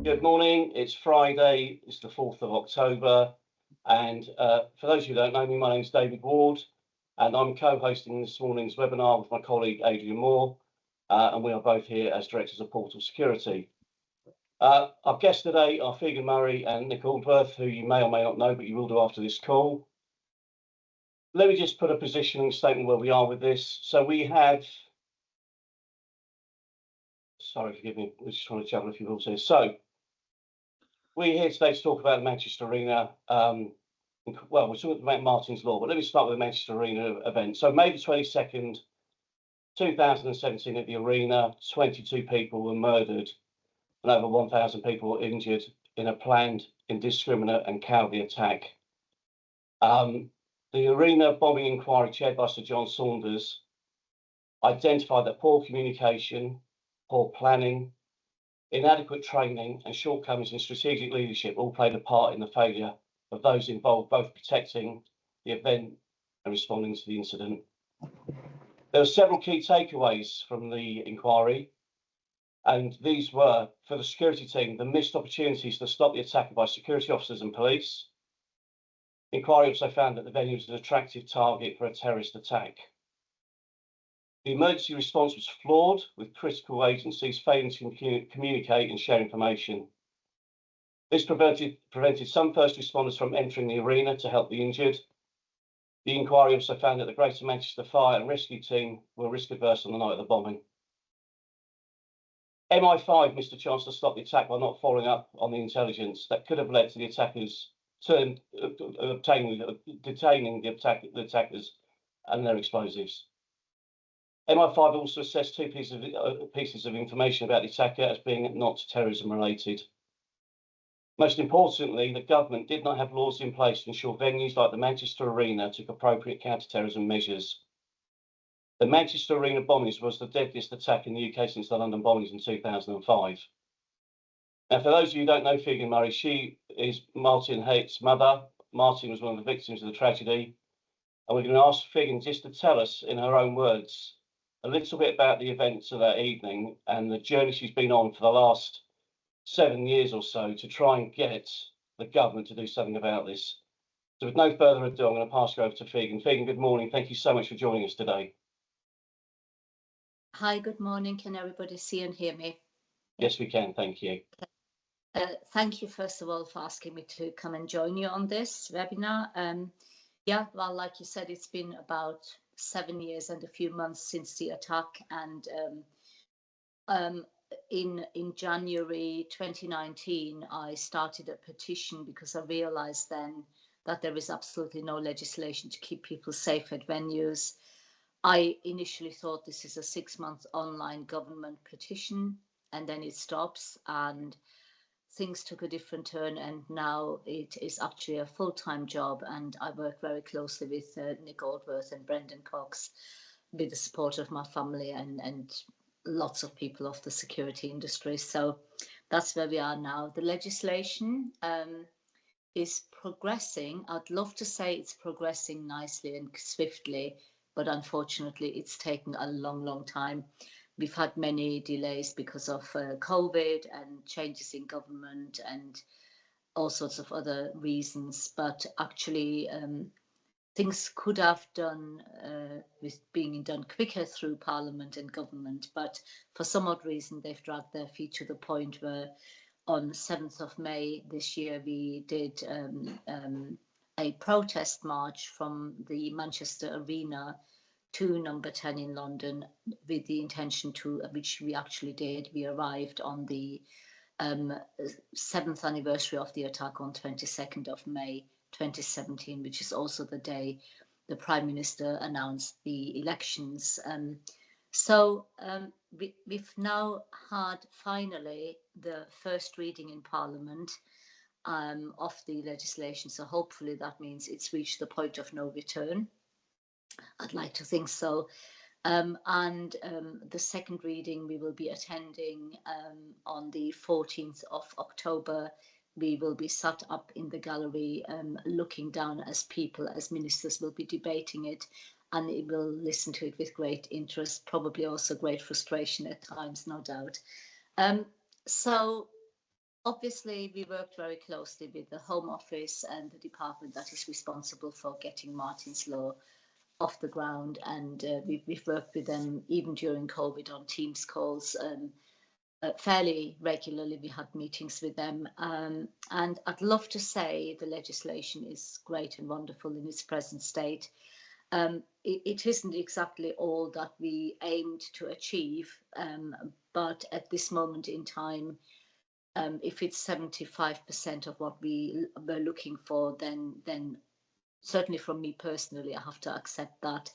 Good morning. It's Friday. It's the 4th of October. And for those of you who don't know me, my name is David Ward, and I'm co-hosting this morning's webinar with my colleague Adrian Moore, and we are both here as Directors of Portal Security. Our guests today are Figan Murray and Nick Aldworth, who you may or may not know, but you will do after this call. Let me just put a positioning statement where we are with this. So we have, sorry, forgive me, we're just trying to juggle a few balls here. So we're here today to talk about the Manchester Arena. Well, we're talking about Martyn's Law, but let me start with the Manchester Arena event. So May the 22nd, 2017 at the Arena, 22 people were murdered and over 1,000 people were injured in a planned, indiscriminate and cowardly attack. The Arena bombing inquiry chaired by Sir John Saunders identified that poor communication, poor planning, inadequate training and shortcomings in strategic leadership all played a part in the failure of those involved, both protecting the event and responding to the incident. There were several key takeaways from the inquiry, and these were, for the security team, the missed opportunities to stop the attack by security officers and police. The inquiry also found that the venue was an attractive target for a terrorist attack. The emergency response was flawed, with critical agencies failing to communicate and share information. This prevented some first responders from entering the arena to help the injured. The inquiry also found that the Greater Manchester Fire and Rescue Team were risk averse on the night of the bombing. MI5 missed a chance to stop the attack by not following up on the intelligence that could have led to the attackers detaining the attackers and their explosives. MI5 also assessed two pieces of information about the attacker as being not terrorism related. Most importantly, the government did not have laws in place to ensure venues like the Manchester Arena took appropriate counter-terrorism measures. The Manchester Arena bombings was the deadliest attack in the UK since the London bombings in 2005. Now, for those of you who don't know Figan Murray, she is Martyn Hayt's mother. Martyn was one of the victims of the tragedy. And we're going to ask Figan just to tell us, in her own words, a little bit about the events of that evening and the journey she's been on for the last 7 years or so to try and get the government to do something about this. So with no further ado, I'm going to pass you over to Figan. Figan, good morning. Thank you so much for joining us today. Hi, good morning. Can everybody see and hear me? Yes, we can. Thank you. Thank you, first of all, for asking me to come and join you on this webinar. Yeah, well, like you said, it's been about 7 years and a few months since the attack, and in January 2019 I started a petition because I realized then that there is absolutely no legislation to keep people safe at venues. I initially thought this is a 6-month online government petition and then it stops, and things took a different turn, and now it is actually a full-time job, and I work very closely with Nick Aldworth and Brendan Cox with the support of my family and lots of people of the security industry. So that's where we are now. The legislation is progressing. I'd love to say it's progressing nicely and swiftly, but unfortunately it's taken a long time. We've had many delays because of COVID and changes in government and all sorts of other reasons, but actually things could have done with being done quicker through Parliament and government, but for some odd reason they've dragged their feet to the point where on 7th of May this year we did a protest march from the Manchester Arena to number 10 in London with the intention to, which we actually did, we arrived on the 7th anniversary of the attack on 22nd of May 2017, which is also the day the Prime Minister announced the elections. We've now had finally the first reading in Parliament of the legislation, so hopefully that means it's reached the point of no return. I'd like to think so. The second reading we will be attending on the 14th of October. We will be sat up in the gallery looking down as people, as ministers will be debating it, and we will listen to it with great interest, probably also great frustration at times, no doubt. So Obviously, we worked very closely with the Home Office and the department that is responsible for getting Martyn's Law off the ground, and we've worked with them even during COVID on Teams calls. Fairly regularly, we had meetings with them, and I'd love to say the legislation is great and wonderful in its present state. It isn't exactly all that we aimed to achieve, but at this moment in time, if it's 75% of what we were looking for, then certainly from me personally, I have to accept that.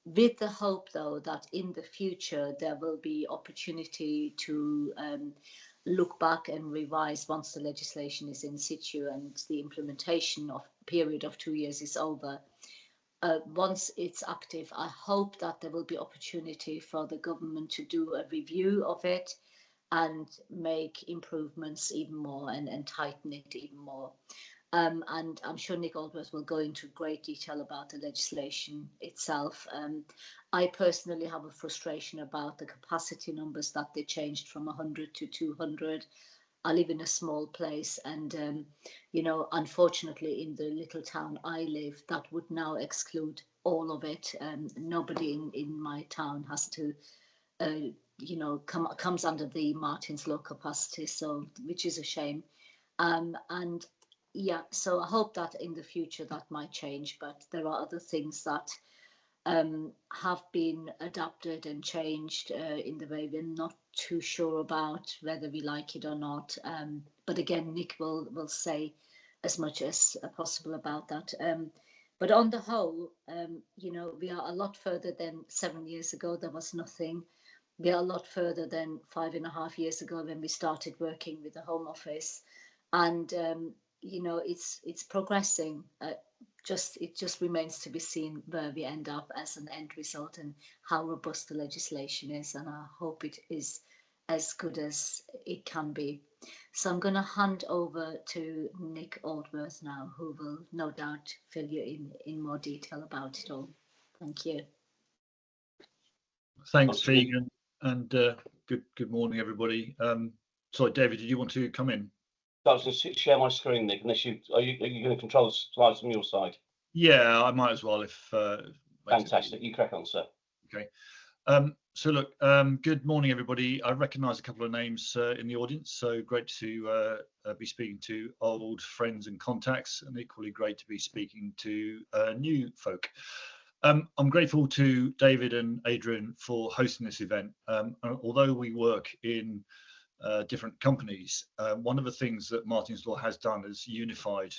With the hope, though, that in the future there will be opportunity to look back and revise once the legislation is in situ and the implementation of period of 2 years is over. Once it's active, I hope that there will be opportunity for the government to do a review of it and make improvements even more and tighten it even more. And I'm sure Nick Aldworth will go into great detail about the legislation itself. I personally have a frustration about the capacity numbers that they changed from 100 to 200. I live in a small place, and unfortunately, in the little town I live, that would now exclude all of it. Nobody in my town has to, comes under the Martyn's Law capacity, so which is a shame. And yeah, so I hope that in the future that might change, but there are other things that have been adapted and changed in the way we're not too sure about whether we like it or not. But again, Nick will say as much as possible about that. But on the whole, we are a lot further than 7 years ago. There was nothing. We are a lot further than 5.5 years ago when we started working with the Home Office, and it's progressing. It just remains to be seen where we end up as an end result and how robust the legislation is, and I hope it is as good as it can be. So I'm going to hand over to Nick Aldworth now, who will no doubt fill you in more detail about it all. Thank you. Thanks, Figen, and good morning, everybody. Sorry, David, did you want to come in? I was going to share my screen, Nick. Unless are you going to control the slides from your side? Yeah, I might as well. If fantastic, you crack on, sir. Okay. So look, good morning, everybody. I recognise a couple of names in the audience, so great to be speaking to old friends and contacts, and equally great to be speaking to new folk. I'm grateful to David and Adrian for hosting this event. Although we work in different companies, one of the things that Martyn's Law has done is unified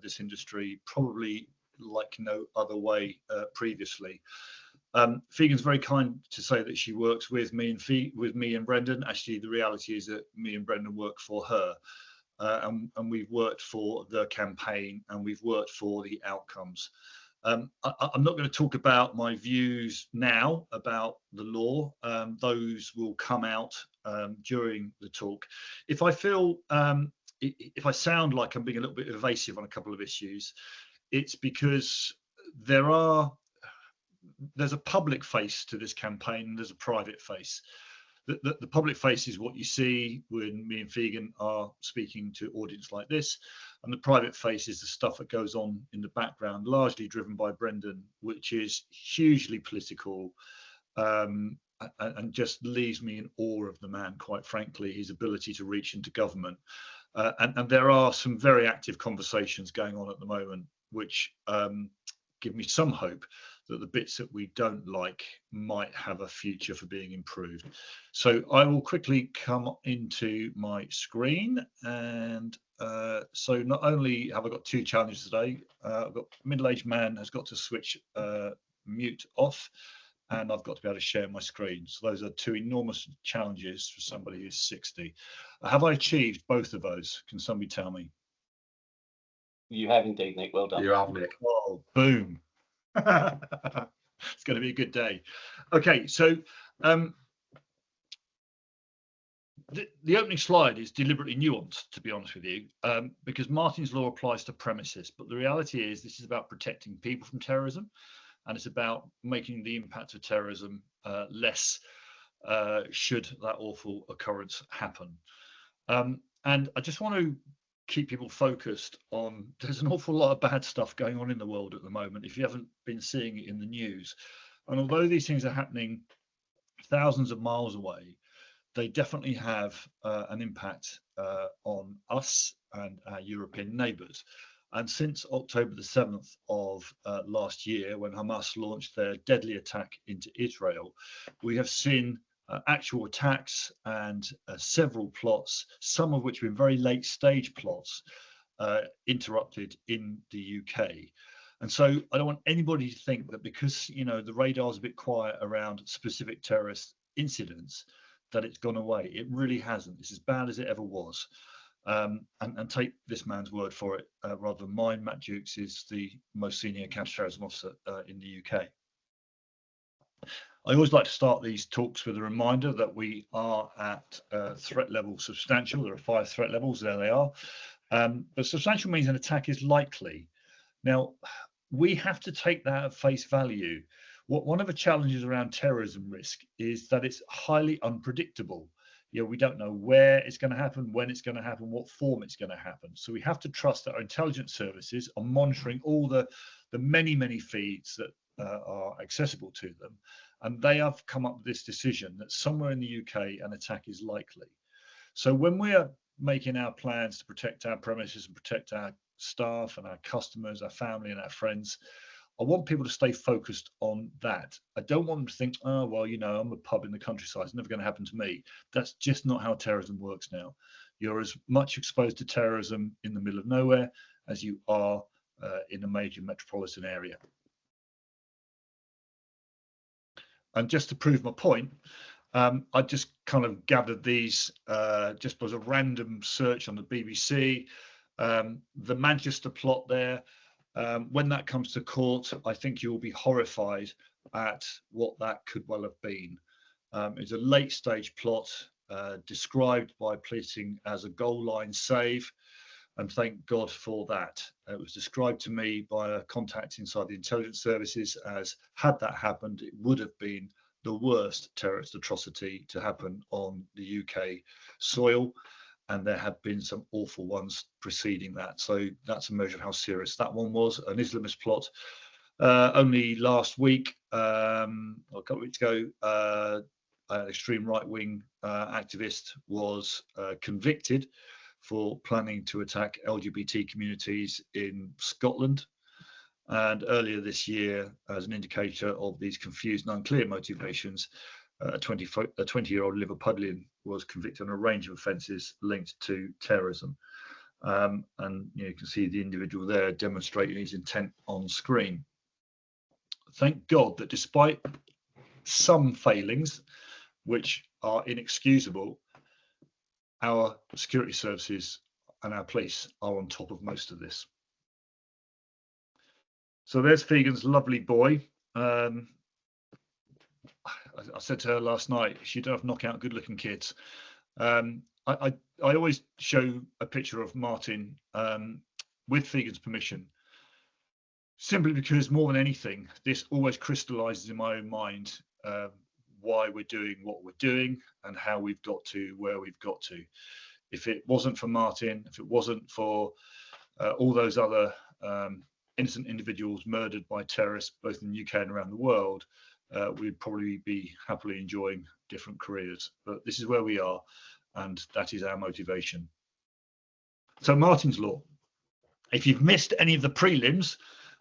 this industry probably like no other way previously. Figen's very kind to say that she works with me and Brendan. Actually, the reality is that me and Brendan work for her, and we've worked for the campaign and we've worked for the outcomes. I'm not going to talk about my views now about the law. Those will come out during the talk. If I feel, if I sound like I'm being a little bit evasive on a couple of issues, it's because there's a public face to this campaign and there's a private face. The public face is what you see when me and Figen are speaking to audience like this, and the private face is the stuff that goes on in the background, largely driven by Brendan, which is hugely political, and just leaves me in awe of the man, quite frankly, his ability to reach into government. And there are some very active conversations going on at the moment, which give me some hope that the bits that we don't like might have a future for being improved. So I will quickly come into my screen, and so not only have I got two challenges today, I've got middle-aged man has got to switch mute off, and I've got to be able to share my screen. So those are two enormous challenges for somebody who's 60. Have I achieved both of those? Can somebody tell me? You have indeed, Nick. Well done. You have, Nick. Oh, boom. It's going to be a good day. Okay, so the opening slide is deliberately nuanced, to be honest with you, because Martyn's Law applies to premises, but the reality is this is about protecting people from terrorism, and it's about making the impact of terrorism less should that awful occurrence happen. And I just want to keep people focused on, there's an awful lot of bad stuff going on in the world at the moment, if you haven't been seeing it in the news. And although these things are happening thousands of miles away, they definitely have an impact on us and our European neighbours. And since October the 7th of last year, when Hamas launched their deadly attack into Israel, we have seen actual attacks and several plots, some of which have been very late stage plots, interrupted in the UK. And so I don't want anybody to think that because, you know, the radar's a bit quiet around specific terrorist incidents, that it's gone away. It really hasn't. It's as bad as it ever was. And take this man's word for it rather than mine. Matt Jukes is the most senior counter-terrorism officer in the UK. I always like to start these talks with a reminder that we are at threat level substantial. There are 5 threat levels, there they are. But substantial means an attack is likely. Now, we have to take that at face value. One of the challenges around terrorism risk is that it's highly unpredictable. You know, we don't know where it's going to happen, when it's going to happen, what form it's going to happen. So we have to trust that our intelligence services are monitoring all the many feeds that are accessible to them. And they have come up with this decision that somewhere in the UK an attack is likely. So when we are making our plans to protect our premises and protect our staff and our customers, our family and our friends, I want people to stay focused on that. I don't want them to think, oh, well, you know, I'm a pub in the countryside, it's never going to happen to me. That's just not how terrorism works now. You're as much exposed to terrorism in the middle of nowhere as you are in a major metropolitan area. And just to prove my point, I just kind of gathered these just as a random search on the BBC. The Manchester plot there, when that comes to court, I think you'll be horrified at what that could well have been. It's a late stage plot described by policing as a goal line save, and thank God for that. It was described to me by a contact inside the intelligence services as, had that happened, it would have been the worst terrorist atrocity to happen on the UK soil. And there have been some awful ones preceding that. So that's a measure of how serious that one was. An Islamist plot. Only last week, or a couple of weeks ago, an extreme right-wing activist was convicted for planning to attack LGBT communities in Scotland. And earlier this year, as an indicator of these confused and unclear motivations, a 20-year-old Liverpudlian was convicted on a range of offences linked to terrorism. And you can see the individual there demonstrating his intent on screen. Thank God that despite some failings, which are inexcusable, our security services and our police are on top of most of this. So there's Figen's lovely boy. I said to her last night, she don't have knockout good looking kids. I always show a picture of Martyn with Figen's permission, simply because more than anything, this always crystallizes in my own mind why we're doing what we're doing and how we've got to where we've got to. If it wasn't for Martyn, if it wasn't for all those other innocent individuals murdered by terrorists, both in the UK and around the world, we'd probably be happily enjoying different careers. But this is where we are, and that is our motivation. So Martyn's Law. If you've missed any of the prelims,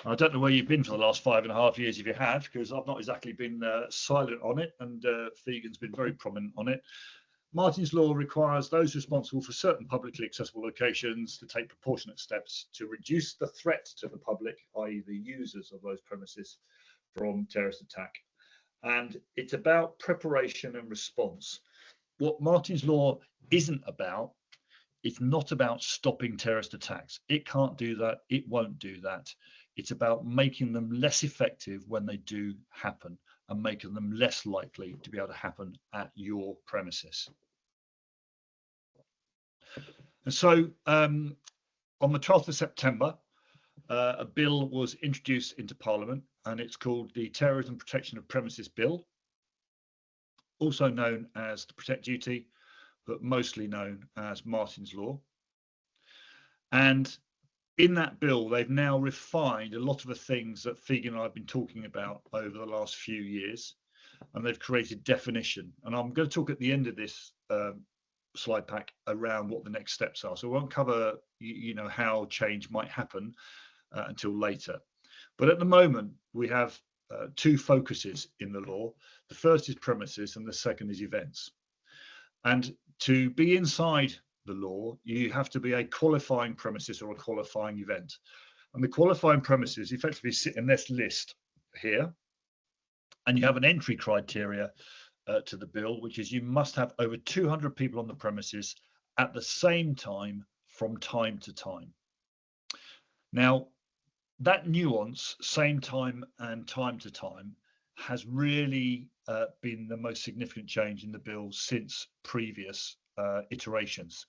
I don't know where you've been for the last 5.5 years if you have, because I've not exactly been silent on it, and Figen's been very prominent on it. Martyn's Law requires those responsible for certain publicly accessible locations to take proportionate steps to reduce the threat to the public, i.e. the users of those premises, from terrorist attack. And it's about preparation and response. What Martyn's Law isn't about, it's not about stopping terrorist attacks. It can't do that. It won't do that. It's about making them less effective when they do happen and making them less likely to be able to happen at your premises. And so on the 12th of September, a bill was introduced into Parliament, and it's called the Terrorism Protection of Premises Bill, also known as the Protect Duty, but mostly known as Martyn's Law. And in that bill, they've now refined a lot of the things that Figen and I have been talking about over the last few years, and they've created definition. And I'm going to talk at the end of this slide pack around what the next steps are. So we won't cover, how change might happen until later. But at the moment, we have two focuses in the law. The first is premises, and the second is events. And to be inside the law, you have to be a qualifying premises or a qualifying event. And the qualifying premises effectively sit in this list here. And you have an entry criteria to the bill, which is you must have over 200 people on the premises at the same time from time to time. Now, that nuance, same time and time to time, has really been the most significant change in the bill since previous iterations.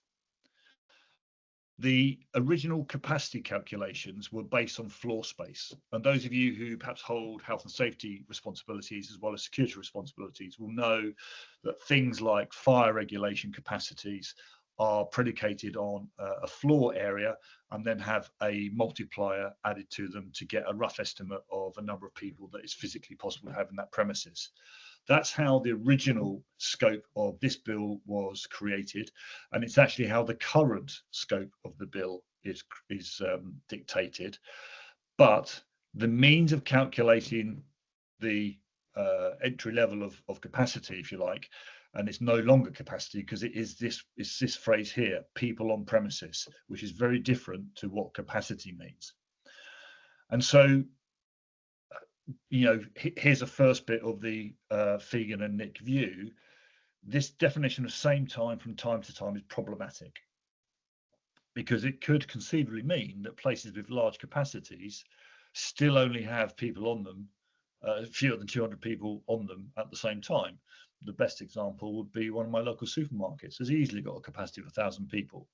The original capacity calculations were based on floor space, and those of you who perhaps hold health and safety responsibilities as well as security responsibilities will know that things like fire regulation capacities are predicated on a floor area and then have a multiplier added to them to get a rough estimate of a number of people that is physically possible to have in that premises. That's how the original scope of this bill was created, and it's actually how the current scope of the bill is dictated. But the means of calculating the entry level of capacity, if you like, and it's no longer capacity because it's this phrase here, people on premises, which is very different to what capacity means. And so, here's a first bit of the Figen and Nick view. This definition of same time from time to time is problematic because it could conceivably mean that places with large capacities still only have people on them, fewer than 200 people on them at the same time. The best example would be one of my local supermarkets. Has easily got a capacity of 1,000 people,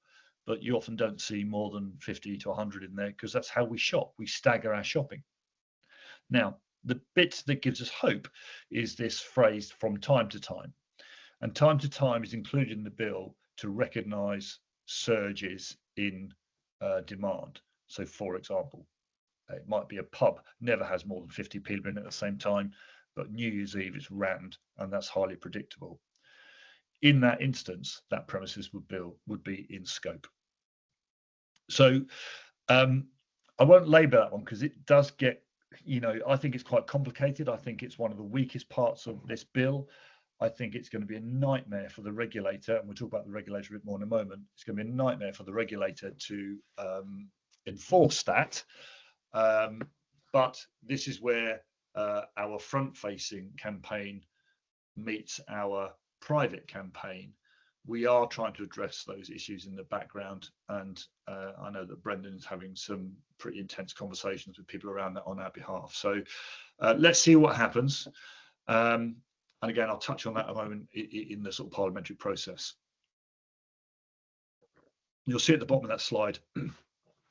but you often don't see more than 50 to 100 in there because that's how we shop. We stagger our shopping. Now, the bit that gives us hope is this phrase from time to time. And time to time is included in the bill to recognise surges in demand. So, for example, it might be a pub, never has more than 50 people in it at the same time, but New Year's Eve is rammed, and that's highly predictable. In that instance, that premises would be in scope. So I won't labour that one because it does get, I think it's quite complicated. I think it's one of the weakest parts of this bill. I think it's going to be a nightmare for the regulator, and we'll talk about the regulator a bit more in a moment. It's going to be a nightmare for the regulator to enforce that. But this is where our front-facing campaign meets our private campaign. We are trying to address those issues in the background, and I know that Brendan is having some pretty intense conversations with people around that on our behalf. So let's see what happens. And again, I'll touch on that a moment in the sort of parliamentary process. You'll see at the bottom of that slide,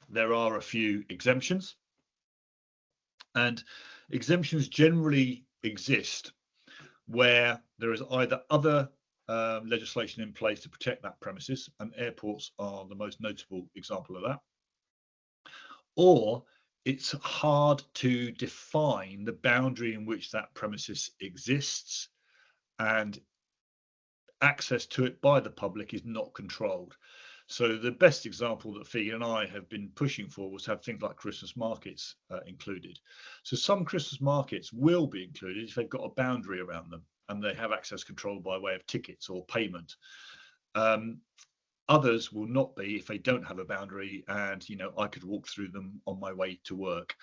there are a few exemptions. And exemptions generally exist where there is either other legislation in place to protect that premises, and airports are the most notable example of that, or it's hard to define the boundary in which that premises exists, and access to it by the public is not controlled. So the best example that Figen and I have been pushing for was to have things like Christmas markets included. So some Christmas markets will be included if they've got a boundary around them and they have access control by way of tickets or payment. Others will not be if they don't have a boundary, and I could walk through them on my way to work.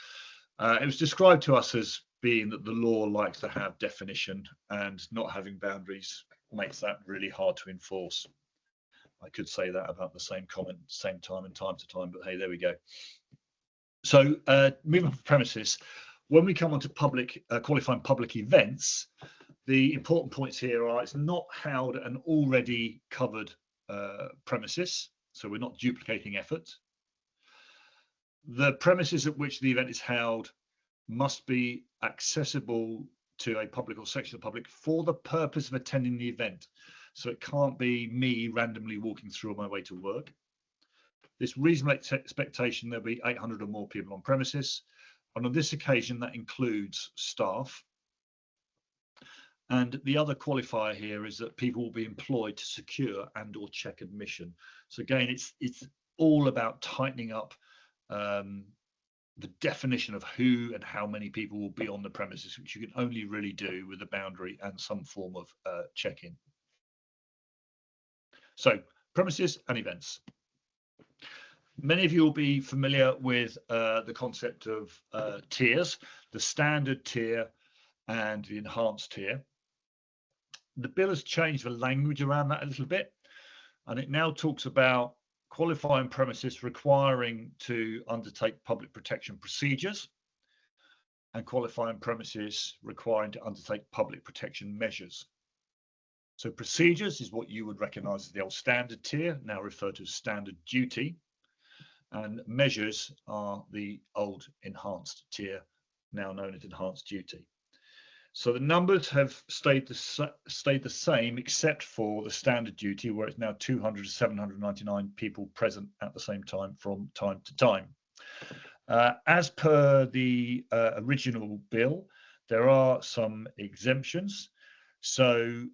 It was described to us as being that the law likes to have definition, and not having boundaries makes that really hard to enforce. I could say that about the same comment, same time and time to time, but hey, there we go. So moving on to premises, when we come on to public qualifying public events, the important points here are it's not held at an already covered premises, so we're not duplicating effort. The premises at which the event is held must be accessible to a public or section of the public for the purpose of attending the event. So it can't be me randomly walking through on my way to work. This reasonable expectation there'll be 800 or more people on premises. And on this occasion, that includes staff. And the other qualifier here is that people will be employed to secure and or check admission. So again, it's all about tightening up the definition of who and how many people will be on the premises, which you can only really do with a boundary and some form of check-in. So premises and events. Many of you will be familiar with the concept of tiers, the standard tier and the enhanced tier. The bill has changed the language around that a little bit, and it now talks about qualifying premises requiring to undertake public protection procedures and qualifying premises requiring to undertake public protection measures. So procedures is what you would recognise as the old standard tier, now referred to as standard duty, and measures are the old enhanced tier, now known as enhanced duty. So the numbers have stayed the same, except for the standard duty, where it's now 200 to 799 people present at the same time from time to time. As per the original bill, there are some exemptions. So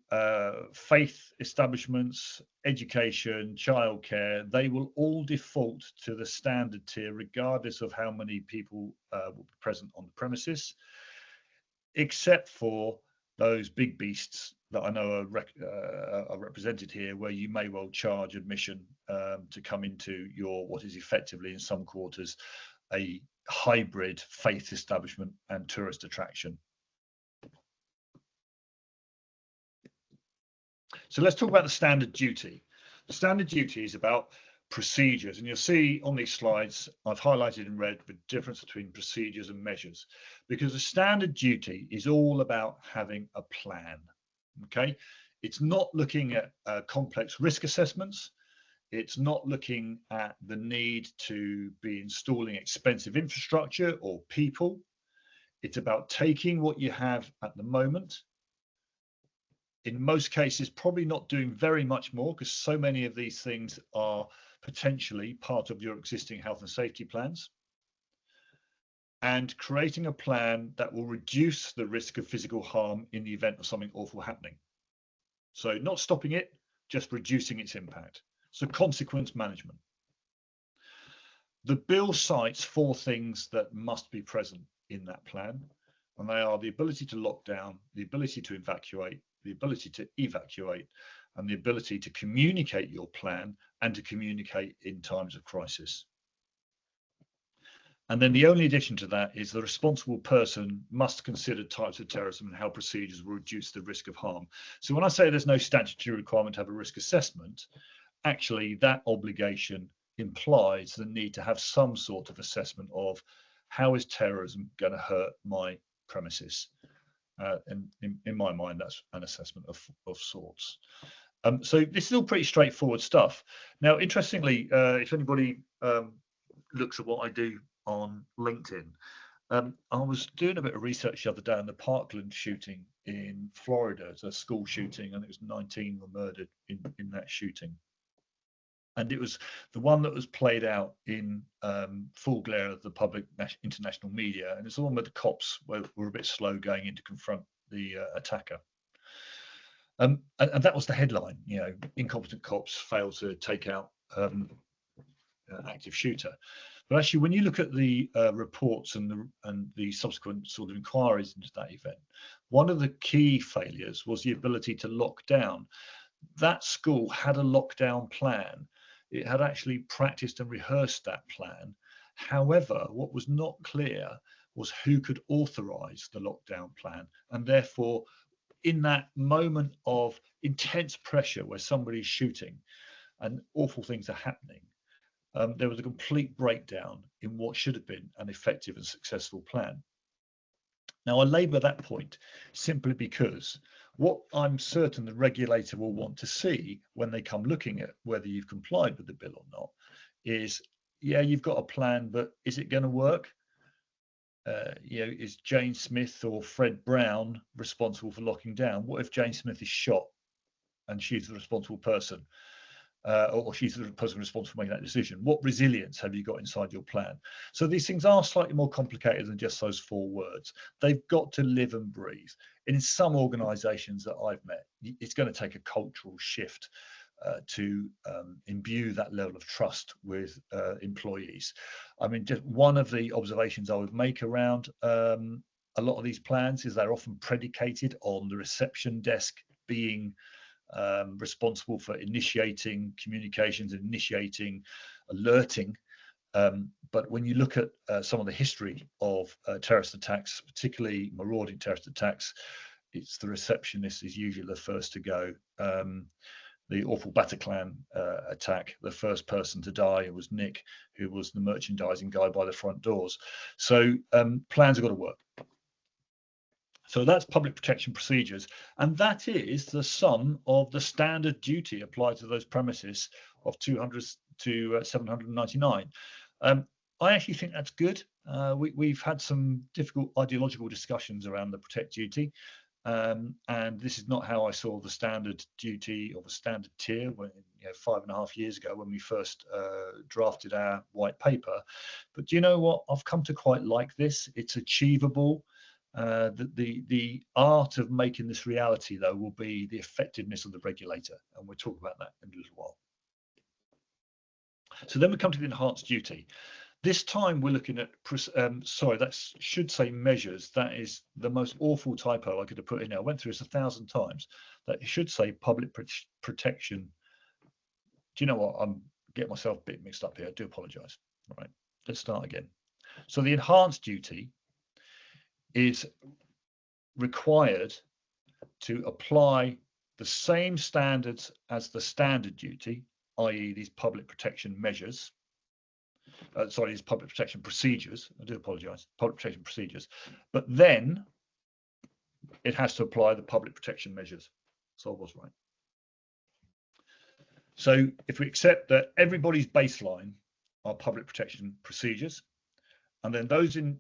faith establishments, education, childcare, they will all default to the standard tier, regardless of how many people will be present on the premises, except for those big beasts that I know are represented here, where you may well charge admission to come into your, what is effectively in some quarters, a hybrid faith establishment and tourist attraction. So let's talk about the standard duty. The standard duty is about procedures, and you'll see on these slides I've highlighted in red the difference between procedures and measures, because the standard duty is all about having a plan. Okay, it's not looking at complex risk assessments. It's not looking at the need to be installing expensive infrastructure or people. It's about taking what you have at the moment, in most cases probably not doing very much more, because so many of these things are potentially part of your existing health and safety plans, and creating a plan that will reduce the risk of physical harm in the event of something awful happening. So not stopping it, just reducing its impact. So consequence management. The bill cites 4 things that must be present in that plan, and they are the ability to lock down, the ability to evacuate, the ability to evacuate, and the ability to communicate your plan and to communicate in times of crisis. And then the only addition to that is the responsible person must consider types of terrorism and how procedures will reduce the risk of harm. So when I say there's no statutory requirement to have a risk assessment, actually that obligation implies the need to have some sort of assessment of how is terrorism going to hurt my premises. And in my mind, that's an assessment of sorts. So this is all pretty straightforward stuff. Now, interestingly, if anybody looks at what I do on LinkedIn, I was doing a bit of research the other day on the Parkland shooting in Florida. It's a school shooting, and it was 19 were murdered in that shooting. And it was the one that was played out in full glare of the public international media. And it's the one where the cops were a bit slow going in to confront the attacker. And that was the headline, you know, incompetent cops fail to take out active shooter. But actually, when you look at the reports and the subsequent sort of inquiries into that event, one of the key failures was the ability to lock down. That school had a lockdown plan. It had actually practiced and rehearsed that plan. However, what was not clear was who could authorize the lockdown plan. And therefore, in that moment of intense pressure where somebody's shooting and awful things are happening, there was a complete breakdown in what should have been an effective and successful plan. Now, I labour that point simply because what I'm certain the regulator will want to see when they come looking at whether you've complied with the bill or not is, yeah, you've got a plan, but is it going to work? You know, is Jane Smith or Fred Brown responsible for locking down? What if Jane Smith is shot and she's the responsible person, or she's the person responsible for making that decision. What resilience have you got inside your plan? So these things are slightly more complicated than just those 4 words. They've got to live and breathe. And in some organizations that I've met, it's going to take a cultural shift to imbue that level of trust with employees. I mean, just one of the observations I would make around a lot of these plans is they're often predicated on the reception desk being responsible for initiating communications, initiating alerting. But when you look at some of the history of terrorist attacks, particularly marauding terrorist attacks, it's the receptionist is usually the first to go. The awful Bataclan attack, the first person to die was Nick, who was the merchandising guy by the front doors. So plans have got to work. So that's public protection procedures, and that is the sum of the standard duty applied to those premises of 200 to 799. I actually think that's good. We've had some difficult ideological discussions around the protect duty, and this is not how I saw the standard duty or the standard tier when, 5.5 years ago when we first drafted our white paper. But do you know what? I've come to quite like this. It's achievable. The art of making this reality, though, will be the effectiveness of the regulator, and we'll talk about that in a little while. So then we come to the enhanced duty. This time we're looking at, sorry, that should say measures. That is the most awful typo I could have put in there. I went through this 1,000 times. That should say public protection. Do you know what? I'm getting myself a bit mixed up here. I do apologise. All right, let's start again. So the enhanced duty is required to apply the same standards as the standard duty, i.e. these public protection measures, these public protection procedures, I do apologise, public protection procedures, but then it has to apply the public protection measures. So I was right. So if we accept that everybody's baseline are public protection procedures, and then those in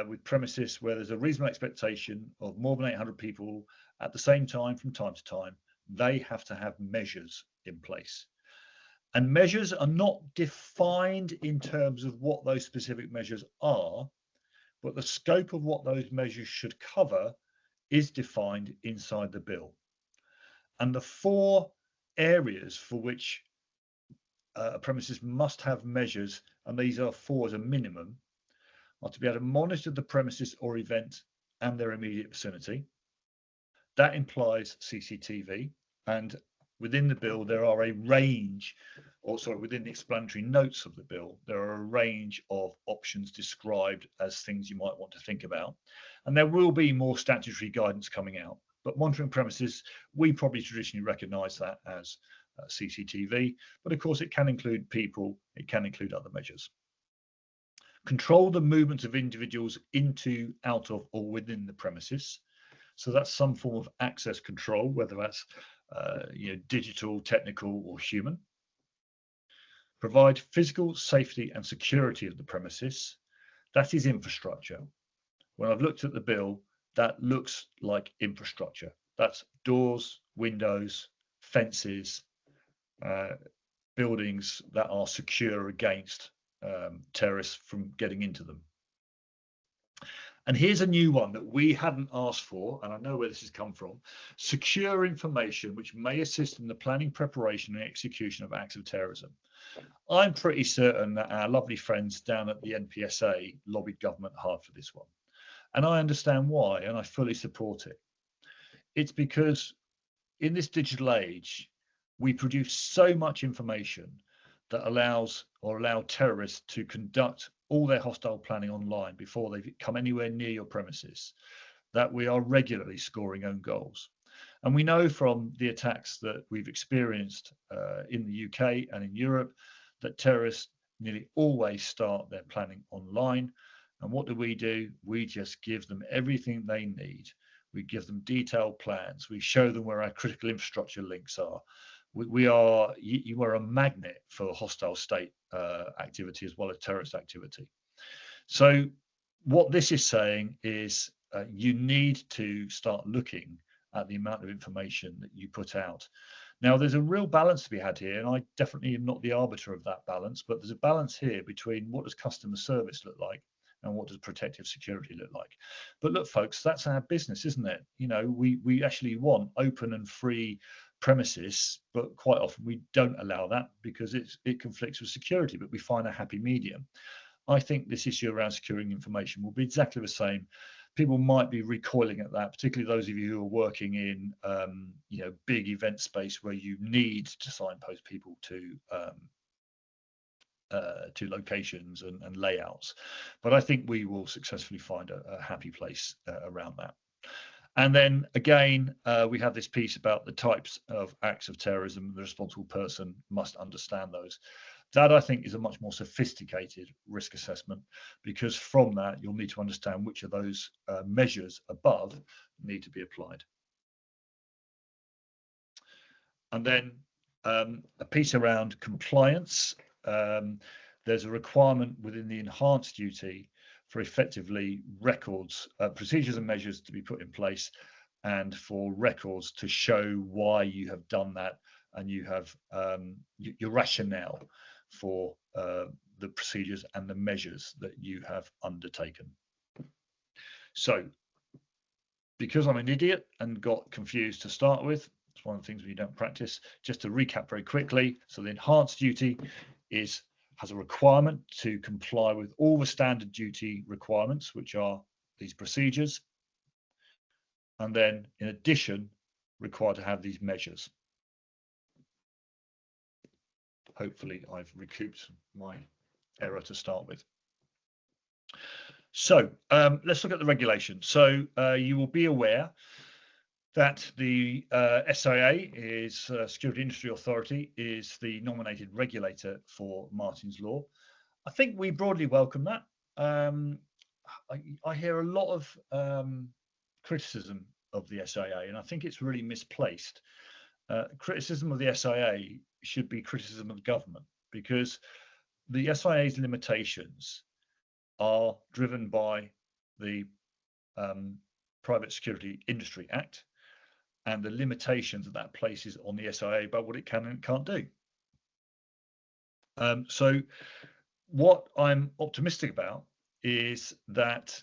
with premises where there's a reasonable expectation of more than 800 people at the same time from time to time, they have to have measures in place. And measures are not defined in terms of what those specific measures are, but the scope of what those measures should cover is defined inside the bill. And the 4 areas for which a premises must have measures, and these are 4 as a minimum, are to be able to monitor the premises or event and their immediate vicinity. That implies CCTV, and within the bill there are a range, within the explanatory notes of the bill, there are a range of options described as things you might want to think about. And there will be more statutory guidance coming out. But monitoring premises, we probably traditionally recognise that as CCTV, but of course it can include people, it can include other measures. Control the movement of individuals into, out of, or within the premises. So that's some form of access control, whether that's digital, technical, or human. Provide physical safety and security of the premises. That is infrastructure. When I've looked at the bill, that looks like infrastructure. That's doors, windows, fences, buildings that are secure against terrorists from getting into them. And here's a new one that we hadn't asked for, and I know where this has come from. Secure information which may assist in the planning, preparation, and execution of acts of terrorism. I'm pretty certain that our lovely friends down at the NPSA lobbied government hard for this one. And I understand why, and I fully support it. It's because in this digital age, we produce so much information that allow terrorists to conduct all their hostile planning online before they come anywhere near your premises, that we are regularly scoring own goals. And we know from the attacks that we've experienced in the UK and in Europe that terrorists nearly always start their planning online. And what do? We just give them everything they need. We give them detailed plans. We show them where our critical infrastructure links are. You are a magnet for hostile state activity as well as terrorist activity. So what this is saying is you need to start looking at the amount of information that you put out. Now, there's a real balance to be had here, and I definitely am not the arbiter of that balance, but there's a balance here between what does customer service look like and what does protective security look like. But look, folks, that's our business, isn't it? You know, we actually want open and free premises, but quite often we don't allow that because it conflicts with security, but we find a happy medium. I think this issue around securing information will be exactly the same. People might be recoiling at that, particularly those of you who are working in, you know, big event space where you need to signpost people to locations and layouts. But I think we will successfully find a happy place around that. And then again, we have this piece about the types of acts of terrorism. The responsible person must understand those. That, I think, is a much more sophisticated risk assessment, because from that, you'll need to understand which of those measures above need to be applied. And then a piece around compliance. There's a requirement within the enhanced duty for effectively records, procedures and measures to be put in place, and for records to show why you have done that, and you have your rationale for the procedures and the measures that you have undertaken. So, because I'm an idiot and got confused to start with, it's one of the things we don't practice. Just to recap very quickly, so the enhanced duty has a requirement to comply with all the standard duty requirements, which are these procedures, and then in addition required to have these measures. Hopefully I've recouped my error to start with. So let's look at the regulation. So you will be aware that the SIA is Security Industry Authority, is the nominated regulator for Martyn's Law. I think we broadly welcome that. I hear a lot of criticism of the SIA, and I think it's really misplaced. Criticism of the SIA should be criticism of the government, because the SIA's limitations are driven by the Private Security Industry Act and the limitations that places on the SIA about what it can and can't do. So what I'm optimistic about is that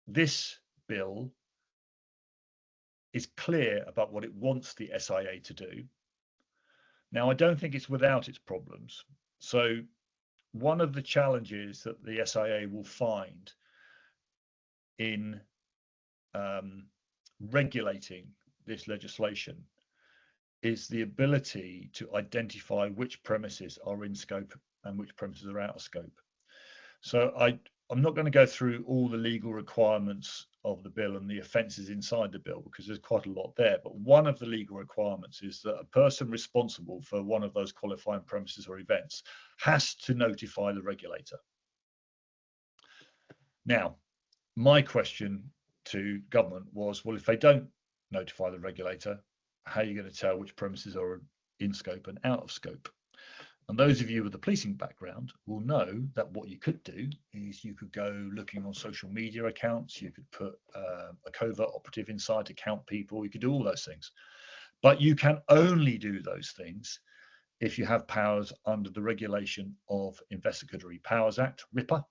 this bill is clear about what it wants the SIA to do. Now, I don't think it's without its problems. So one of the challenges that the SIA will find in regulating this legislation is the ability to identify which premises are in scope and which premises are out of scope. So I'm not going to go through all the legal requirements of the bill and the offences inside the bill, because there's quite a lot there. But one of the legal requirements is that a person responsible for one of those qualifying premises or events has to notify the regulator. Now, my question to government was, well, if they don't notify the regulator, how are you going to tell which premises are in scope and out of scope? And those of you with a policing background will know that what you could do is you could go looking on social media accounts, you could put a covert operative inside to count people, you could do all those things. But you can only do those things if you have powers under the Regulation of Investigatory Powers Act, RIPA.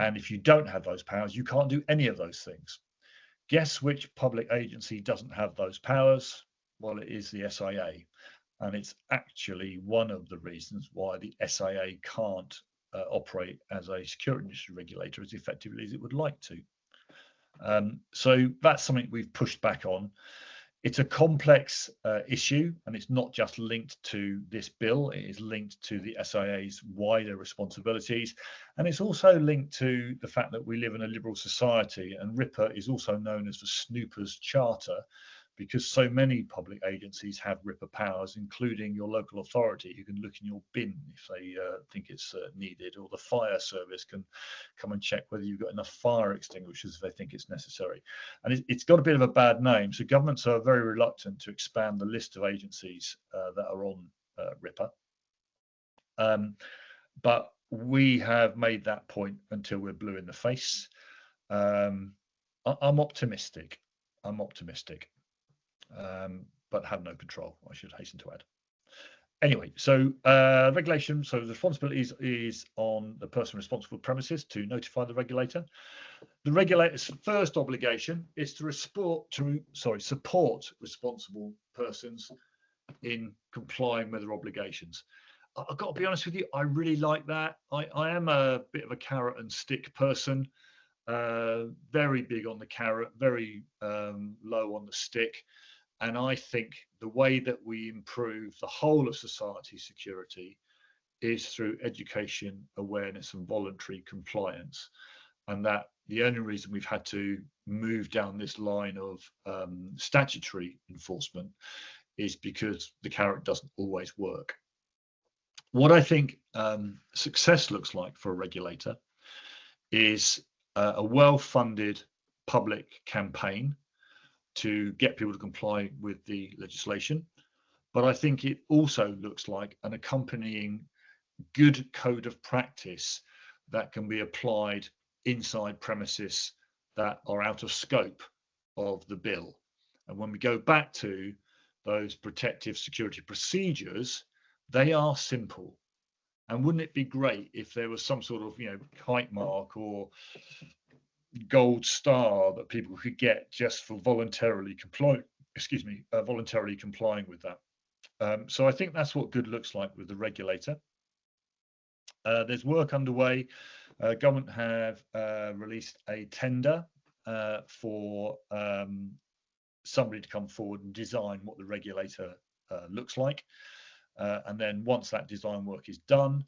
And if you don't have those powers, you can't do any of those things. Guess which public agency doesn't have those powers? Well, it is the SIA. And it's actually one of the reasons why the SIA can't operate as a security industry regulator as effectively as it would like to. So that's something we've pushed back on. It's a complex issue, and it's not just linked to this bill. It is linked to the SIA's wider responsibilities. And it's also linked to the fact that we live in a liberal society, and RIPA is also known as the Snooper's Charter, because so many public agencies have RIPA powers, including your local authority, who can look in your bin if they think it's needed, or the fire service can come and check whether you've got enough fire extinguishers if they think it's necessary. And it's got a bit of a bad name, so governments are very reluctant to expand the list of agencies that are on RIPA. But we have made that point until we're blue in the face. I'm optimistic. But have no control, I should hasten to add. Anyway, so regulation. So the responsibility is on the person responsible for premises to notify the regulator. The regulator's first obligation is to support responsible persons in complying with their obligations. I've got to be honest with you, I really like that. I am a bit of a carrot and stick person, very big on the carrot, very low on the stick. And I think the way that we improve the whole of society's security is through education, awareness, and voluntary compliance. And that the only reason we've had to move down this line of statutory enforcement is because the carrot doesn't always work. What I think success looks like for a regulator is a well-funded public campaign to get people to comply with the legislation. But I think it also looks like an accompanying good code of practice that can be applied inside premises that are out of scope of the bill. And when we go back to those protective security procedures, they are simple. And wouldn't it be great if there was some sort of, kite mark or gold star that people could get just for voluntarily complying with that. So I think that's what good looks like with the regulator. There's work underway. Government have released a tender for somebody to come forward and design what the regulator looks like. And then once that design work is done,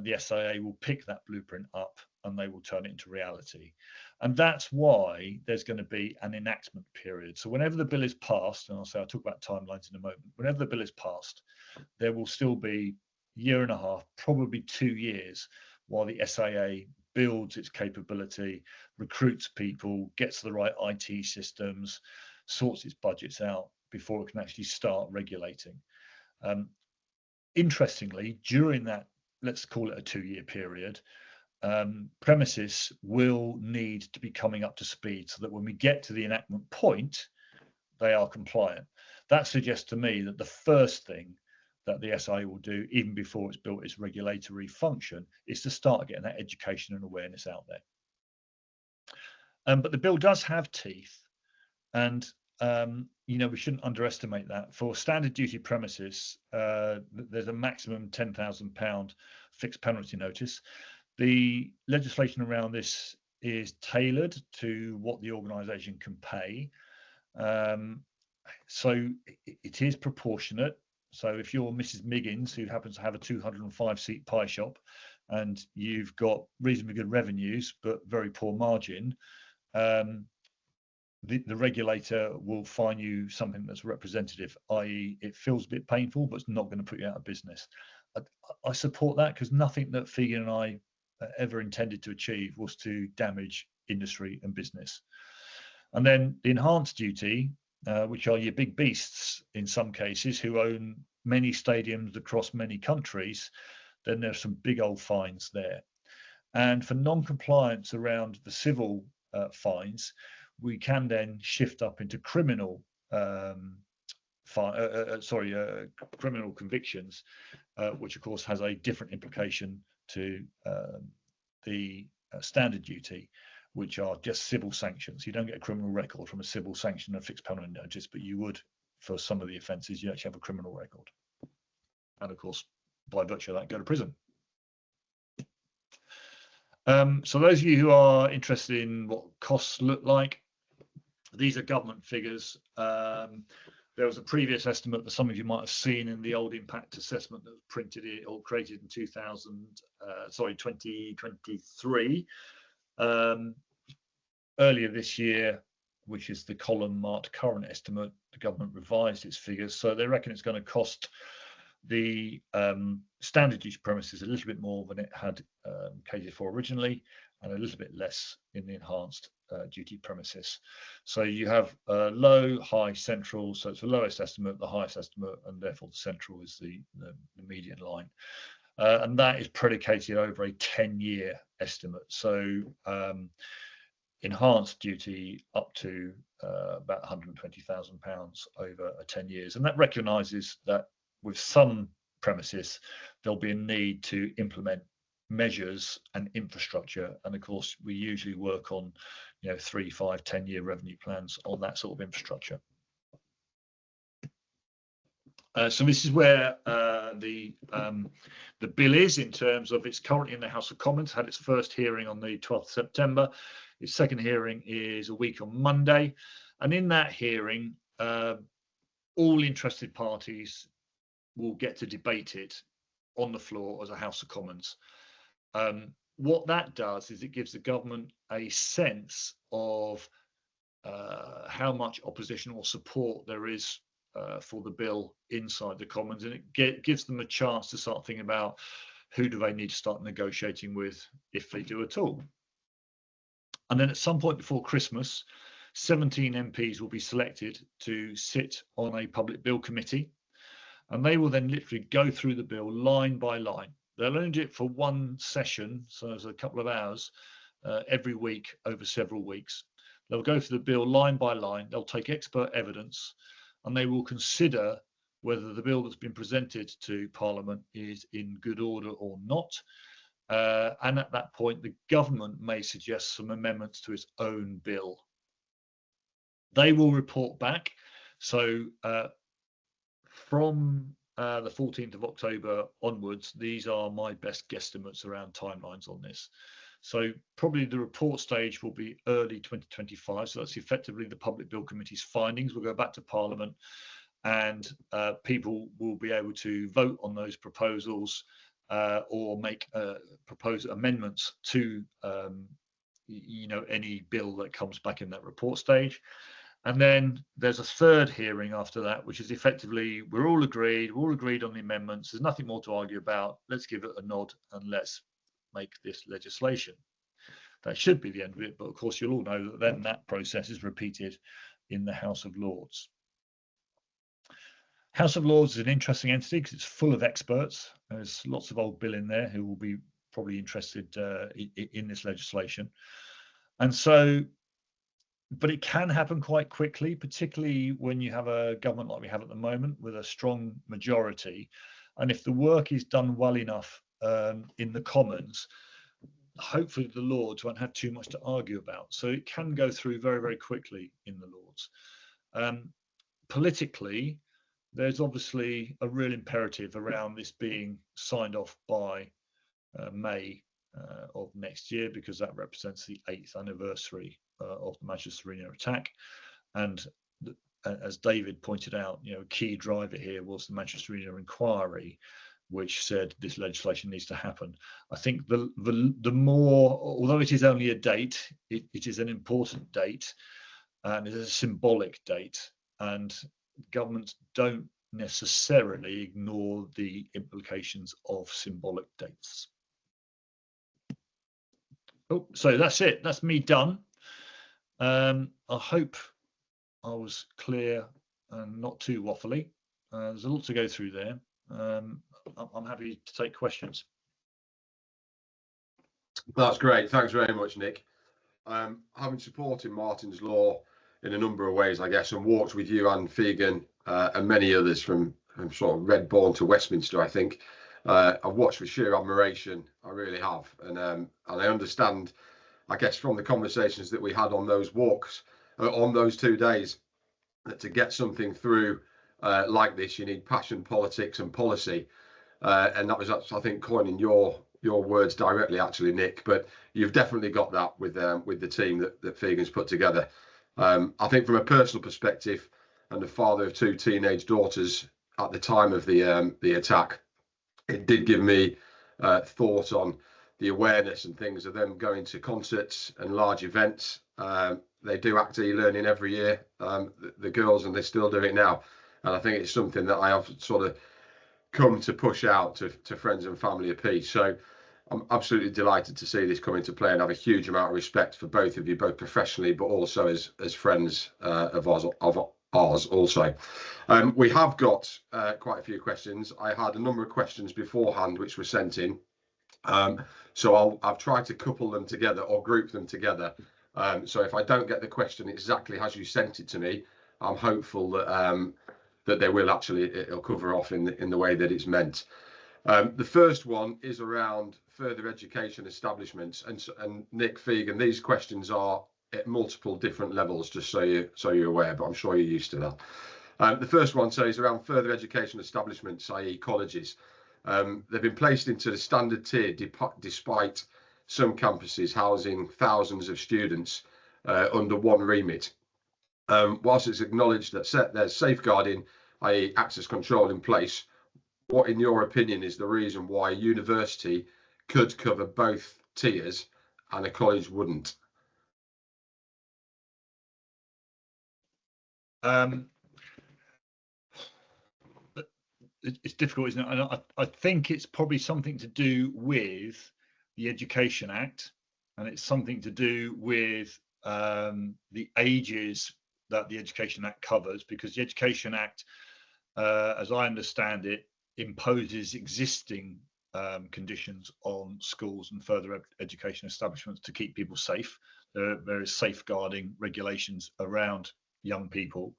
the SIA will pick that blueprint up and they will turn it into reality. And that's why there's going to be an enactment period. So whenever the bill is passed, and I'll talk about timelines in a moment, whenever the bill is passed, there will still be a year and a half, probably 2 years, while the SIA builds its capability, recruits people, gets the right IT systems, sorts its budgets out before it can actually start regulating. Interestingly, during that, let's call it a 2-year period, premises will need to be coming up to speed so that when we get to the enactment point, they are compliant. That suggests to me that the first thing that the SIA will do, even before it's built its regulatory function, is to start getting that education and awareness out there. But the bill does have teeth, and we shouldn't underestimate that. For standard duty premises, there's a maximum £10,000 fixed penalty notice. The legislation around this is tailored to what the organisation can pay. So it is proportionate. So if you're Mrs. Miggins, who happens to have a 205-seat pie shop, and you've got reasonably good revenues but very poor margin, the regulator will fine you something that's representative, i.e. it feels a bit painful, but it's not going to put you out of business. I support that because nothing that Fegan and I ever intended to achieve was to damage industry and business. And then the enhanced duty, which are your big beasts in some cases who own many stadiums across many countries, then there's some big old fines there. And for non-compliance around the civil fines, we can then shift up into criminal criminal convictions, which of course has a different implication to the standard duty, which are just civil sanctions. You don't get a criminal record from a civil sanction and fixed penalty notice, but you would for some of the offences. You actually have a criminal record, and of course by virtue of that go to prison. So those of you who are interested in what costs look like, these are government figures. There was a previous estimate that some of you might have seen in the old impact assessment that was printed or created in 2023. Earlier this year, which is the column marked current estimate, the government revised its figures. So they reckon it's going to cost the standard duty premises a little bit more than it had catered for originally, and a little bit less in the enhanced duty premises. So you have low, high, central. So it's the lowest estimate, the highest estimate, and therefore the central is the median line. And that is predicated over a 10-year estimate. So enhanced duty up to about £120,000 over 10 years. And that recognises that with some premises, there'll be a need to implement measures and infrastructure. And of course, we usually work on 3, 5, 10-year revenue plans on that sort of infrastructure. So this is where the bill is in terms of it's currently in the House of Commons, had its first hearing on the 12th of September. Its second hearing is a week on Monday. And in that hearing, all interested parties will get to debate it on the floor as a House of Commons. What that does is it gives the government a sense of how much opposition or support there is for the bill inside the Commons, and it gives them a chance to start thinking about who do they need to start negotiating with, if they do at all. And then at some point before Christmas, 17 MPs will be selected to sit on a public bill committee, and they will then literally go through the bill line by line. They'll only do it for one session, so there's a couple of hours every week over several weeks. They'll go through the bill line by line. They'll take expert evidence, and they will consider whether the bill that's been presented to Parliament is in good order or not. And at that point, the government may suggest some amendments to its own bill. They will report back. So from the 14th of October onwards, these are my best guesstimates around timelines on this. So probably the report stage will be early 2025. So that's effectively the Public Bill Committee's findings. We'll go back to Parliament, and people will be able to vote on those proposals or make proposed amendments to any bill that comes back in that report stage. And then there's a third hearing after that, which is effectively we're all agreed on the amendments. There's nothing more to argue about. Let's give it a nod and let's make this legislation. That should be the end of it, but of course you'll all know that then that process is repeated in the House of Lords. House of Lords is an interesting entity because it's full of experts. There's lots of old Bill in there who will be probably interested in this legislation. And so, but it can happen quite quickly, particularly when you have a government like we have at the moment with a strong majority. And if the work is done well enough in the Commons, hopefully the Lords won't have too much to argue about. So it can go through very, very quickly in the Lords. Politically, there's obviously a real imperative around this being signed off by May of next year, because that represents the 8th anniversary of the Manchester Arena attack. And as David pointed out, a key driver here was the Manchester Arena inquiry, which said this legislation needs to happen. I think the more, although it is only a date, it is an important date, and it is a symbolic date, and governments don't necessarily ignore the implications of symbolic dates. Oh, so that's it. That's me done. I hope I was clear and not too waffly. There's a lot to go through there. I'm happy to take questions. That's great. Thanks very much, Nick. Having supported Martyn's Law in a number of ways, I guess, and walked with you and Figan and many others from sort of Redbourne to Westminster, I think. I've watched with sheer admiration. I really have. And I understand, I guess, from the conversations that we had on those walks, on those 2 days, that to get something through like this, you need passion, politics and policy. And that was, I think, coining your words directly, actually, Nick. But you've definitely got that with the team that Figan's put together. I think from a personal perspective, and the father of 2 teenage daughters at the time of the attack, it did give me thought on the awareness and things of them going to concerts and large events. They do ACT e-learning every year, the girls, and they still do it now. And I think it's something that I have sort of come to push out to friends and family apiece. So I'm absolutely delighted to see this come into play, and have a huge amount of respect for both of you, both professionally, but also as friends of ours also. We have got quite a few questions. I had a number of questions beforehand which were sent in. So I've tried to couple them together or group them together So if I don't get the question exactly as you sent it to me, I'm hopeful that that they will actually, it'll cover off in the way that it's meant. The first one is around further education establishments, and Nick Fegan, these questions are at multiple different levels, just so you're aware, but I'm sure you're used to that. The first one says around further education establishments, i.e. colleges. They've been placed into the standard tier despite some campuses housing thousands of students under one remit. Whilst it's acknowledged that there's safeguarding, i.e. access control in place, what in your opinion is the reason why a university could cover both tiers and a college wouldn't? It's difficult, isn't it? And I think it's probably something to do with the Education Act, and it's something to do with the ages that the Education Act covers, because the Education Act, as I understand it, imposes existing conditions on schools and further education establishments to keep people safe. There is safeguarding regulations around young people,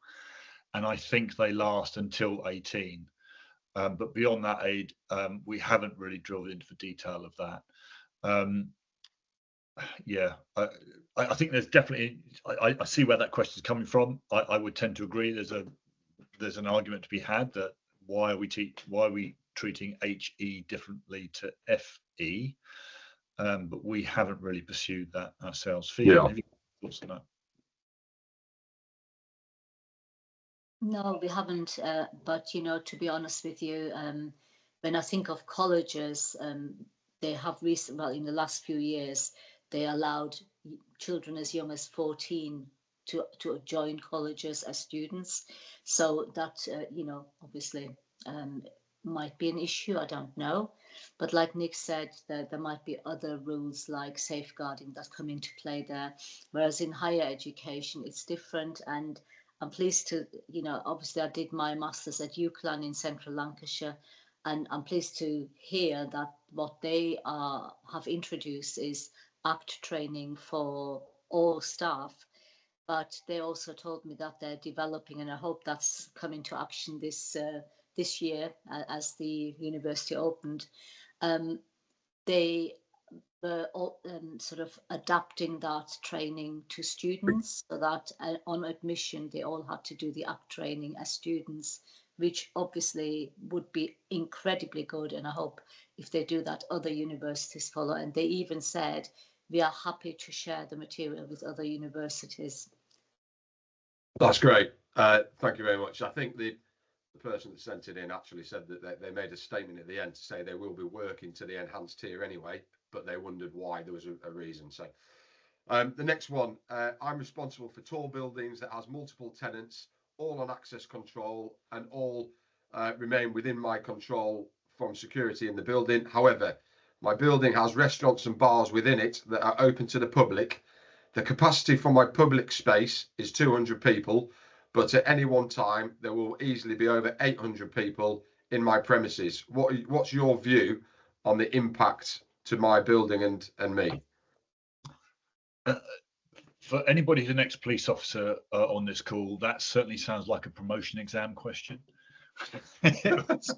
and I think they last until 18. But beyond that age, we haven't really drilled into the detail of that. Yeah, I think there's definitely, I see where that question is coming from. I would tend to agree. There's an argument to be had that why are we treating HE differently to FE? But we haven't really pursued that ourselves. Fiona, have you got thoughts on that? No, we haven't. But to be honest with you, when I think of colleges, they have well, in the last few years, they allowed children as young as 14 to join colleges as students. So that, obviously might be an issue. I don't know. But like Nick said, there might be other rules like safeguarding that come into play there. Whereas in higher education, it's different. And I'm pleased to, obviously I did my master's at UCLan in central Lancashire, and I'm pleased to hear that what they have introduced is ACT training for all staff. But they also told me that they're developing, and I hope that's come into action this year as the university opened. They were sort of adapting that training to students, so that on admission they all had to do the ACT training as students, which obviously would be incredibly good, and I hope if they do that other universities follow. And they even said we are happy to share the material with other universities. That's great. Thank you very much. I think the person that sent it in actually said that they made a statement at the end to say they will be working to the enhanced tier anyway, but they wondered why there was a reason. So the next one, I'm responsible for tall buildings that has multiple tenants, all on access control, and all remain within my control from security in the building. However, my building has restaurants and bars within it that are open to the public. The capacity for my public space is 200 people, but at any one time there will easily be over 800 people in my premises. What's your view on the impact to my building and me? For anybody who's an ex-police officer on this call, that certainly sounds like a promotion exam question. That's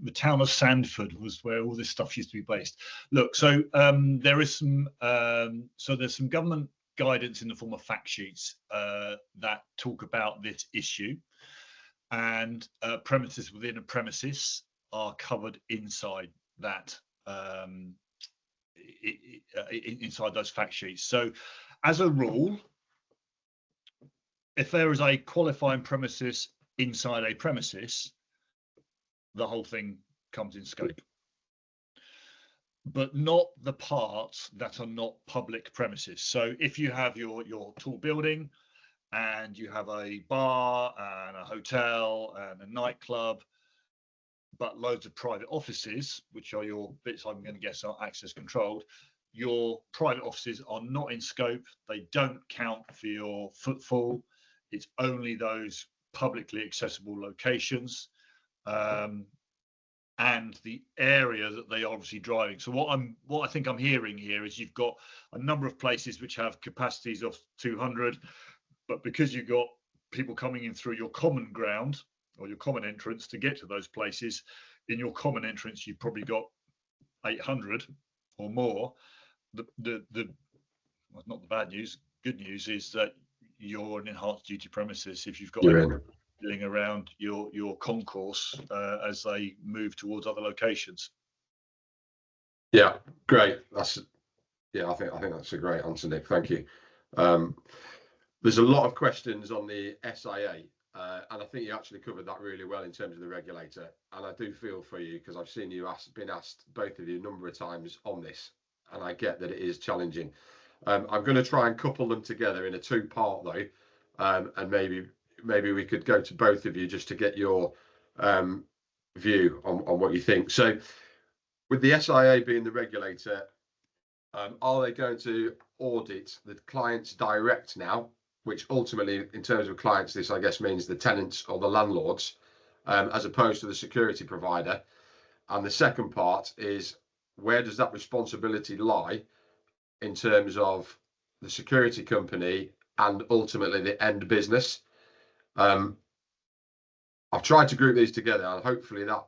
the town of Sandford was where all this stuff used to be based. Look, so there is some there's some government guidance in the form of fact sheets that talk about this issue, and premises within a premises are covered inside that inside those fact sheets. So as a rule, if there is a qualifying premises inside a premises, the whole thing comes in scope, but not the parts that are not public premises. So if you have your tall building and you have a bar and a hotel and a nightclub, but loads of private offices, which are your bits I'm going to guess are access controlled, your private offices are not in scope. They don't count for your footfall. It's only those publicly accessible locations. and the area that they are obviously driving. So what I think I'm hearing here is you've got a number of places which have capacities of 200, but because you've got people coming in through your common ground or your common entrance to get to those places, in your common entrance you've probably got 800 or more. Well, not the bad news. Good news is that you're an enhanced duty premises if you've got dealing around your concourse as they move towards other locations. Yeah, great. I think that's a great answer, Nick. Thank you. There's a lot of questions on the SIA, and I think you actually covered that really well in terms of the regulator. And I do feel for you because I've seen you been asked, both of you, a number of times on this, and I get that it is challenging. I'm going to try and couple them together in a two-part though, and maybe we could go to both of you just to get your view on what you think. So, with the SIA being the regulator, are they going to audit the clients direct now? Which ultimately, in terms of clients, this I guess means the tenants or the landlords, as opposed to the security provider. And the second part is, where does that responsibility lie in terms of the security company and ultimately the end business? I've tried to group these together, and hopefully that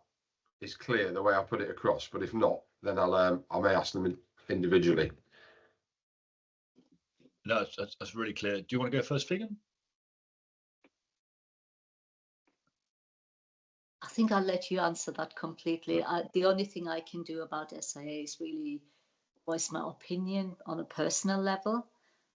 is clear the way I put it across. But if not, then I may ask them individually. No, that's really clear. Do you want to go first, Figan? I think I'll let you answer that completely. The only thing I can do about SIA is really voice my opinion on a personal level.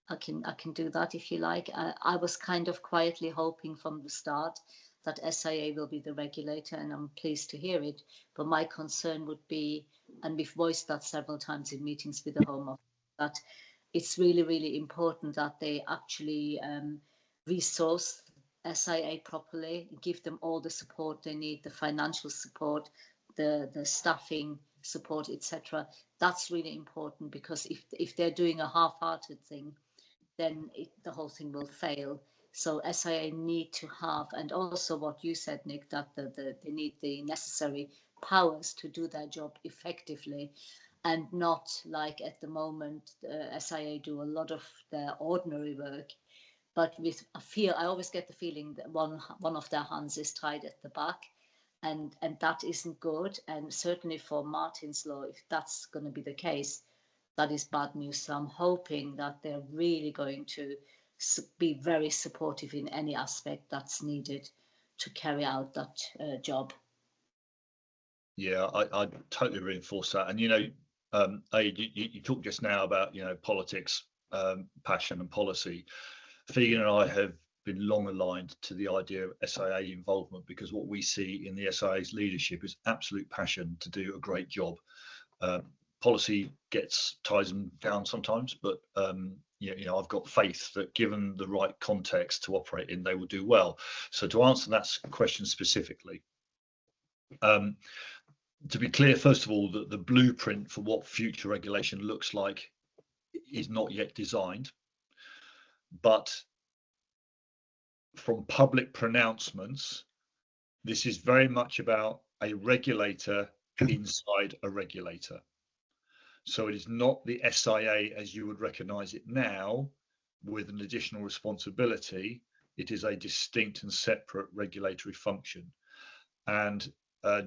I can do that if you like. I was kind of quietly hoping from the start that SIA will be the regulator, and I'm pleased to hear it. But my concern would be, and we've voiced that several times in meetings with the Home Office, that it's really, really important that they actually resource SIA properly, give them all the support they need, the financial support, the staffing support, etc. That's really important, because if they're doing a half-hearted thing, then the whole thing will fail. So SIA need to have, and also what you said, Nick, that they need the necessary powers to do their job effectively, and not like at the moment SIA do a lot of their ordinary work, but with a fear. I always get the feeling that one of their hands is tied at the back, and that isn't good. And certainly for Martyn's Law, if that's going to be the case, that is bad news. So I'm hoping that they're really going to be very supportive in any aspect that's needed to carry out that job. Yeah, I totally reinforce that. And you talked just now about politics, passion, and policy. Figan and I have been long aligned to the idea of SIA involvement, because what we see in the SIA's leadership is absolute passion to do a great job. Policy ties them down sometimes, but I've got faith that given the right context to operate in, they will do well. So to answer that question specifically, to be clear, first of all, that the blueprint for what future regulation looks like is not yet designed, but from public pronouncements, this is very much about a regulator inside a regulator. So it is not the SIA as you would recognise it now, with an additional responsibility. It is a distinct and separate regulatory function. And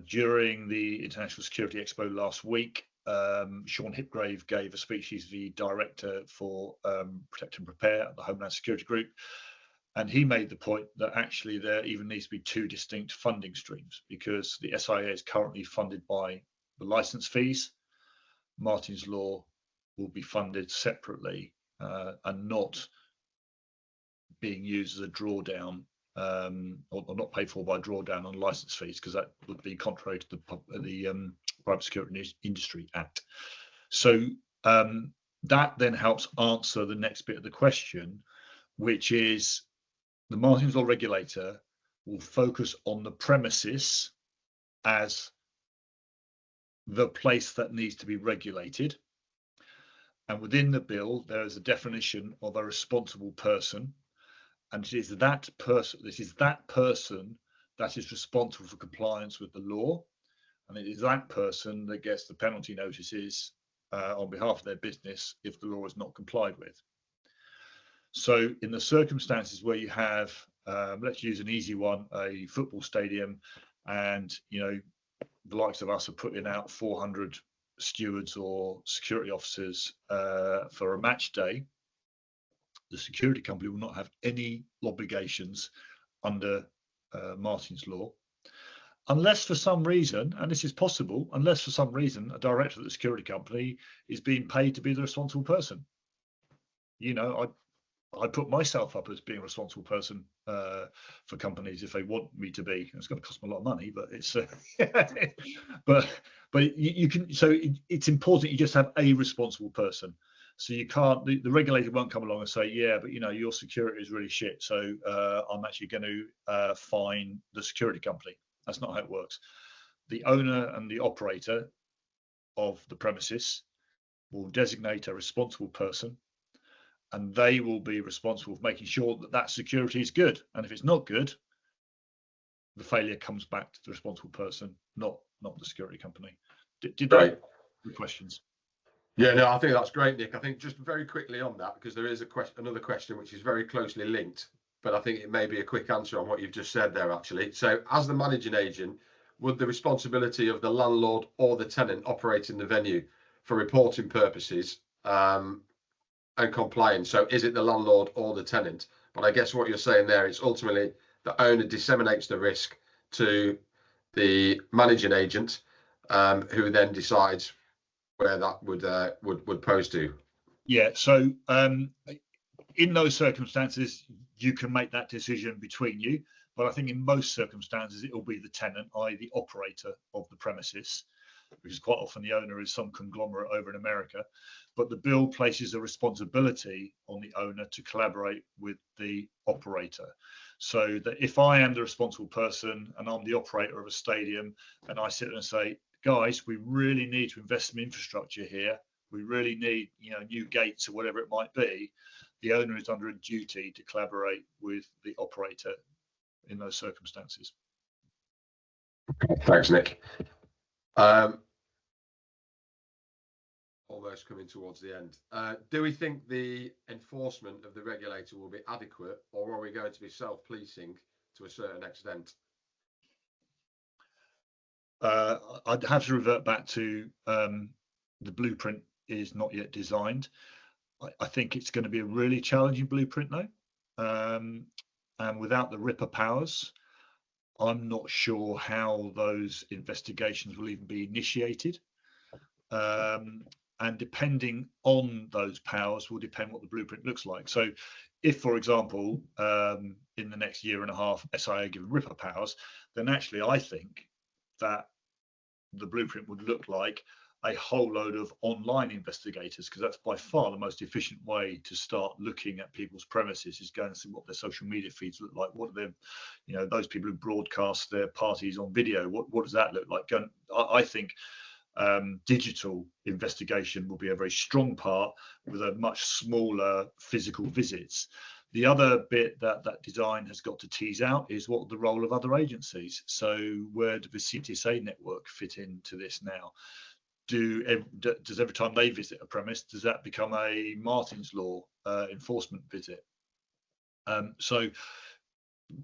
during the International Security Expo last week, Sean Hipgrave gave a speech. He's the director for Protect and Prepare at the Homeland Security Group. And he made the point that actually there even needs to be two distinct funding streams, because the SIA is currently funded by the licence fees. Martyn's Law will be funded separately and not being used as a drawdown or not paid for by drawdown on licence fees, because that would be contrary to the Private Security Industry Act. So that then helps answer the next bit of the question, which is the Martyn's Law regulator will focus on the premises as the place that needs to be regulated. And within the bill, there is a definition of a responsible person. And it is that person that is responsible for compliance with the law. and it is that person that gets the penalty notices on behalf of their business if the law is not complied with. So in the circumstances where you have, let's use an easy one, a football stadium, and the likes of us are putting out 400 stewards or security officers for a match day, the security company will not have any obligations under Martyn's law, unless for some reason, and this is possible, unless for some reason a director of the security company is being paid to be the responsible person. I put myself up as being a responsible person for companies if they want me to be. It's going to cost me a lot of money, but it's but you can. So it's important you just have a responsible person. So you can't. The regulator won't come along and say, yeah, but your security is really shit, so I'm actually going to fine the security company. That's not how it works. The owner and the operator of the premises will designate a responsible person, and they will be responsible for making sure that that security is good. And if it's not good, the failure comes back to the responsible person, not the security company. Did that the questions? Yeah, no, I think that's great, Nick. I think just very quickly on that, because there is another question which is very closely linked, but I think it may be a quick answer on what you've just said there, actually. So as the managing agent, would the responsibility of the landlord or the tenant operating the venue for reporting purposes and compliance, so is it the landlord or the tenant? But I guess what you're saying there is ultimately the owner disseminates the risk to the managing agent, who then decides where that would pose to. Yeah, so in those circumstances you can make that decision between you, but I think in most circumstances it will be the tenant, i.e. the operator of the premises, because quite often the owner is some conglomerate over in America. But the bill places a responsibility on the owner to collaborate with the operator, so that if I am the responsible person and I'm the operator of a stadium and I sit there and say, guys, we really need to invest in infrastructure here, we really need new gates or whatever it might be, the owner is under a duty to collaborate with the operator in those circumstances. Thanks, Nick. Almost coming towards the end. Do we think the enforcement of the regulator will be adequate, or are we going to be self-policing to a certain extent? I'd have to revert back to the blueprint is not yet designed. I think it's going to be a really challenging blueprint though, and without the Ripper powers, I'm not sure how those investigations will even be initiated. And depending on those powers will depend what the blueprint looks like. So if, for example, in the next year and a half, SIA give Ripper powers, then actually I think that the blueprint would look like a whole load of online investigators, because that's by far the most efficient way to start looking at people's premises, is going to see what their social media feeds look like. What are their, those people who broadcast their parties on video, what does that look like? I think digital investigation will be a very strong part with a much smaller physical visits. The other bit that design has got to tease out is what the role of other agencies. So where does the CTSA network fit into this now? Does every time they visit a premise, does that become a Martyn's Law enforcement visit? So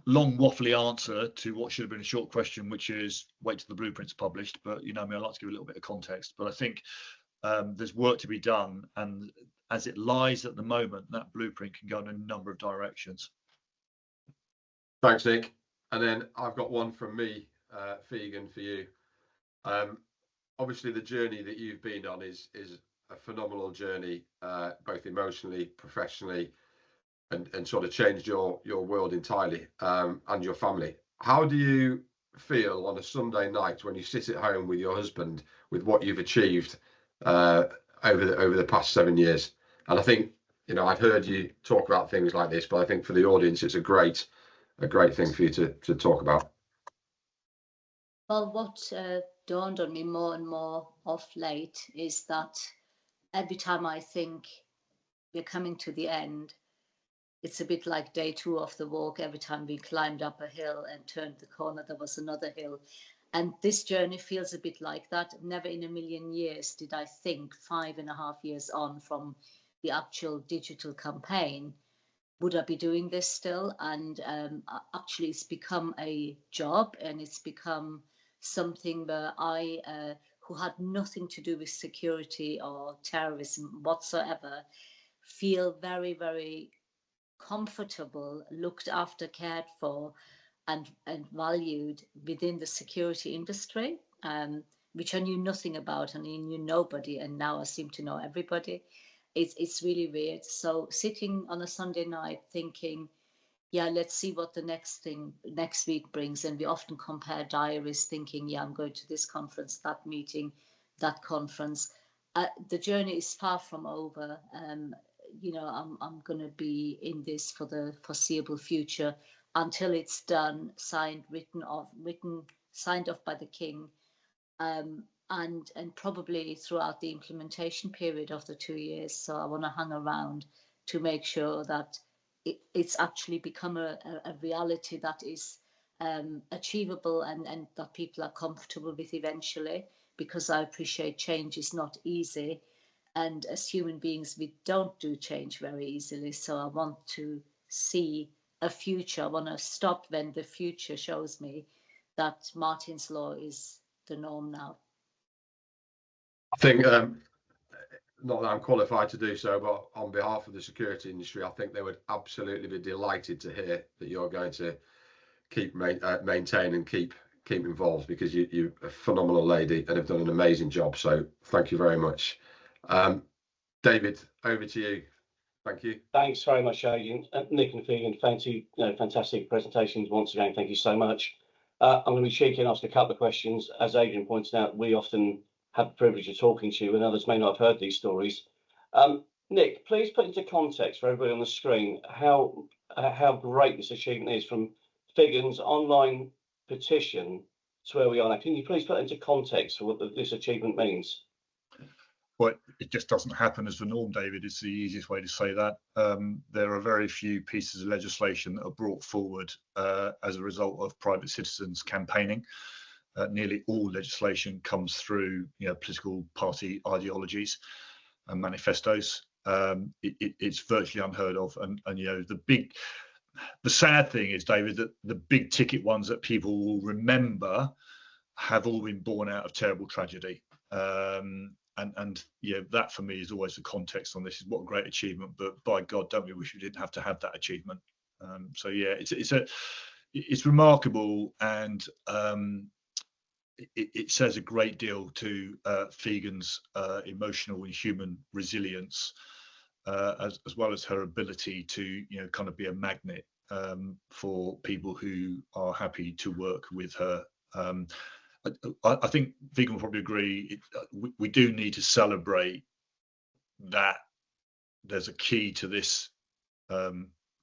long waffly answer to what should have been a short question, which is wait till the blueprint's published. But I like to give a little bit of context. But I think there's work to be done, and as it lies at the moment, that blueprint can go in a number of directions. Thanks, Nick. And then I've got one from me, Figan, for you. Obviously, the journey that you've been on is a phenomenal journey, both emotionally, professionally, and sort of changed your world entirely, and your family. How do you feel on a Sunday night when you sit at home with your husband with what you've achieved over the past 7 years? And I think I've heard you talk about things like this, but I think for the audience it's a great thing for you to talk about. Well, what dawned on me more and more of late is that every time I think we're coming to the end, it's a bit like day 2 of the walk. Every time we climbed up a hill and turned the corner, there was another hill. And this journey feels a bit like that. Never in a million years did I think 5.5 years on from the actual digital campaign, would I be doing this still? And actually, it's become a job, and it's become something where I, who had nothing to do with security or terrorism whatsoever, feel very, very comfortable, looked after, cared for, and valued within the security industry, which I knew nothing about, and I knew nobody, and now I seem to know everybody. It's really weird. So sitting on a Sunday night thinking, yeah, let's see what the next week brings, and we often compare diaries, thinking, yeah, I'm going to this conference, that meeting, that conference. The journey is far from over. You know, I'm going to be in this for the foreseeable future until it's done, signed, signed off by the King, and probably throughout the implementation period of the 2 years. So I want to hang around to make sure that it's actually become a reality that is achievable, and that people are comfortable with eventually, because I appreciate change is not easy. And as human beings, we don't do change very easily. So I want to see a future. I want to stop when the future shows me that Martyn's Law is the norm now. I think, not that I'm qualified to do so, but on behalf of the security industry, I think they would absolutely be delighted to hear that you're going to keep maintain and keep involved, because you're a phenomenal lady and have done an amazing job. So thank you very much. David, over to you. Thank you. Thanks very much, Nick and Figan. Fantastic presentations once again. Thank you so much. I'm going to be cheeky and ask a couple of questions. As Adrian pointed out, we often have the privilege of talking to you, and others may not have heard these stories. Nick, please put into context for everybody on the screen how great this achievement is, from Figan's online petition to where we are now. Can you please put into context for what this achievement means? Well, it just doesn't happen as the norm, David. It's the easiest way to say that. There are very few pieces of legislation that are brought forward as a result of private citizens campaigning. Nearly all legislation comes through, political party ideologies and manifestos. It's virtually unheard of, and the sad thing is, David, that the big ticket ones that people will remember have all been born out of terrible tragedy. And that for me is always the context on this. Is what a great achievement, but by God, don't we wish we didn't have to have that achievement. So yeah, it's remarkable, and it says a great deal to Figan's emotional and human resilience, as well as her ability to kind of be a magnet for people who are happy to work with her. I think Figan will probably agree. We do need to celebrate that there's a key to this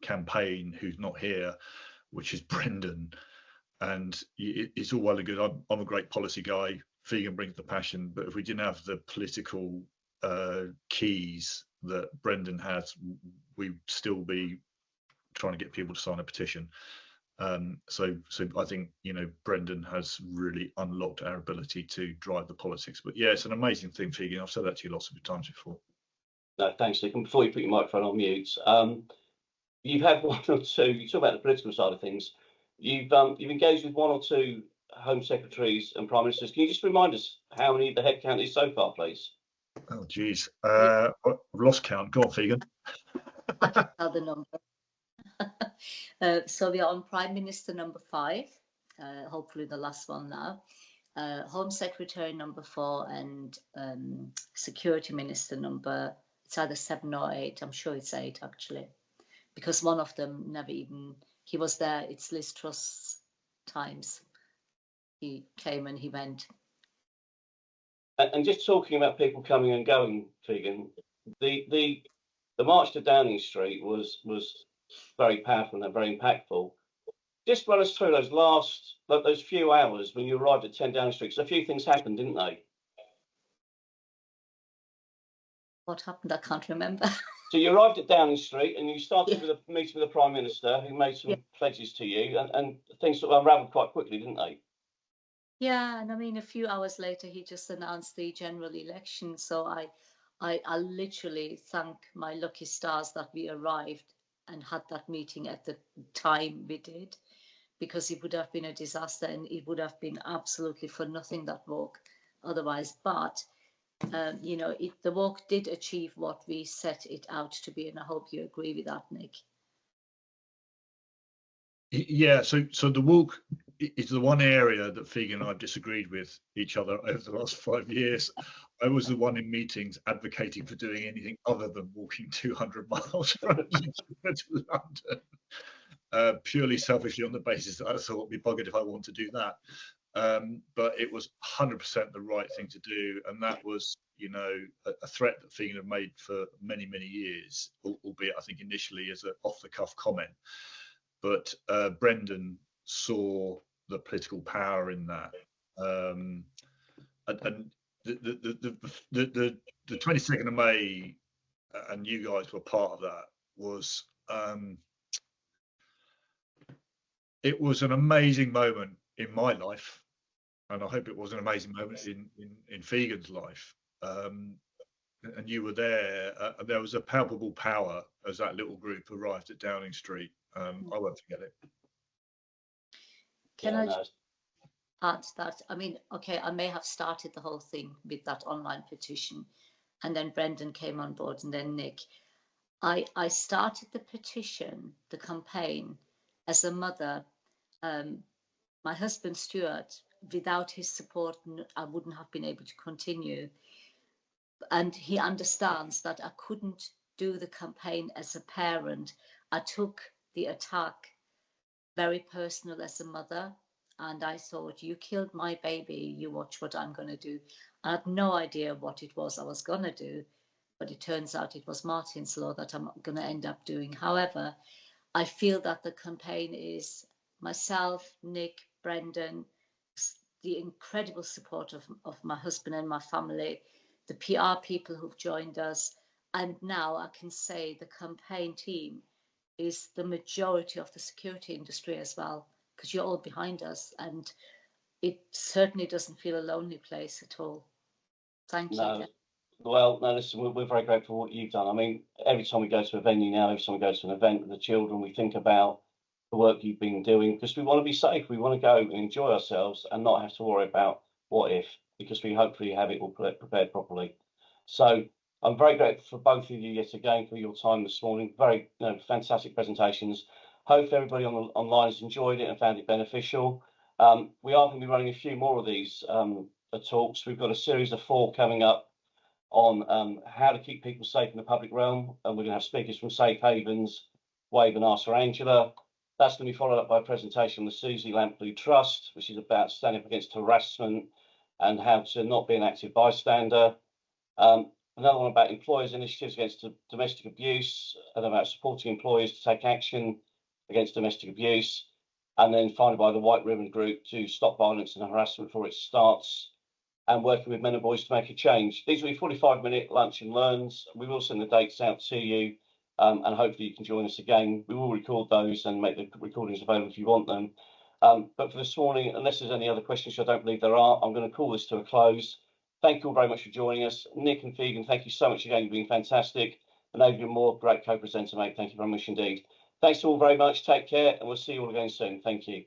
campaign who's not here, which is Brendan. And it's all well and good. I'm a great policy guy. Figan brings the passion, but if we didn't have the political keys that Brendan has, we'd still be trying to get people to sign a petition. So I think Brendan has really unlocked our ability to drive the politics. But yeah, it's an amazing thing, Figan. I've said that to you lots of times before. No, thanks, Nick. And before you put your microphone on mute, you've had one or two. You talk about the political side of things. You've engaged with one or two Home Secretaries and Prime Ministers. Can you just remind us how many the head count is so far, please? Oh, geez, I've lost count. Go on, Figan. I can tell the number. So we are on Prime Minister number 5, hopefully the last one now. Home Secretary number 4, and Security Minister number, it's either 7 or 8. I'm sure it's 8 actually, because one of them never even, he was there. It's Liz Truss's times. He came and he went. And just talking about people coming and going, Figan, the march to Downing Street was very powerful and very impactful. Just run us through those few hours when you arrived at 10 Downing Street. So a few things happened, didn't they? What happened? I can't remember. So you arrived at Downing Street and you started with a meeting with the Prime Minister, who made some pledges to you, and things sort of unravelled quite quickly, didn't they? Yeah, and I mean, a few hours later, he just announced the general election. So I literally thank my lucky stars that we arrived and had that meeting at the time we did, because it would have been a disaster and it would have been absolutely for nothing, that walk otherwise. But you know, the walk did achieve what we set it out to be, and I hope you agree with that, Nick. Yeah, so the walk is the one area that Figen and I have disagreed with each other over the last 5 years. I was the one in meetings advocating for doing anything other than walking 200 miles from Manchester to London, purely selfishly on the basis that I thought it'd be buggered if I want to do that. But it was 100% the right thing to do, and that was, you know, a threat that Figen had made for many, many years, albeit I think initially as an off-the-cuff comment. But Brendan saw the political power in that, and the 22nd of May, and you guys were part of that, was it was an amazing moment in my life, and I hope it was an amazing moment in Figen's life. And you were there. There was a palpable power as that little group arrived at Downing Street. I won't forget it. Can I just add that? I mean, okay, I may have started the whole thing with that online petition, and then Brendan came on board, and then Nick. I started the petition, the campaign, as a mother. My husband Stuart, without his support, I wouldn't have been able to continue. And he understands that I couldn't do the campaign as a parent. I took the attack very personal as a mother, and I thought, you killed my baby, you watch what I'm going to do. I had no idea what it was I was going to do, but it turns out it was Martyn's Law that I'm going to end up doing. However, I feel that the campaign is myself, Nick, Brendan, the incredible support of my husband and my family, the PR people who've joined us, and now I can say the campaign team is the majority of the security industry as well, because you're all behind us, and it certainly doesn't feel a lonely place at all. Thank you. Well, no, listen, we're very grateful for what you've done. I mean, every time we go to a venue now, every time we go to an event with the children, we think about the work you've been doing, because we want to be safe. We want to go and enjoy ourselves and not have to worry about what if, because we hopefully have it all prepared properly. So I'm very grateful for both of you yet again for your time this morning. Very fantastic presentations. Hope everybody online has enjoyed it and found it beneficial. We are going to be running a few more of these talks. We've got a series of 4 coming up on how to keep people safe in the public realm, and we're going to have speakers from Safe Havens, Wave and Arthur Angela. That's going to be followed up by a presentation on the Susie Lampley Trust, which is about standing up against harassment and how to not be an active bystander. Another one about employers' initiatives against domestic abuse, and about supporting employers to take action against domestic abuse. And then finally by the White Ribbon Group to stop violence and harassment before it starts, and working with men and boys to make a change. These will be 45-minute lunch and learns. We will send the dates out to you, and hopefully you can join us again. We will record those and make the recordings available if you want them. But for this morning, unless there's any other questions, which I don't believe there are, I'm going to call this to a close. Thank you all very much for joining us. Nick and Figen, thank you so much again. You've been fantastic. And Adrian Moore, great co-presenter, mate. Thank you very much indeed. Thanks to all very much. Take care, and we'll see you all again soon. Thank you.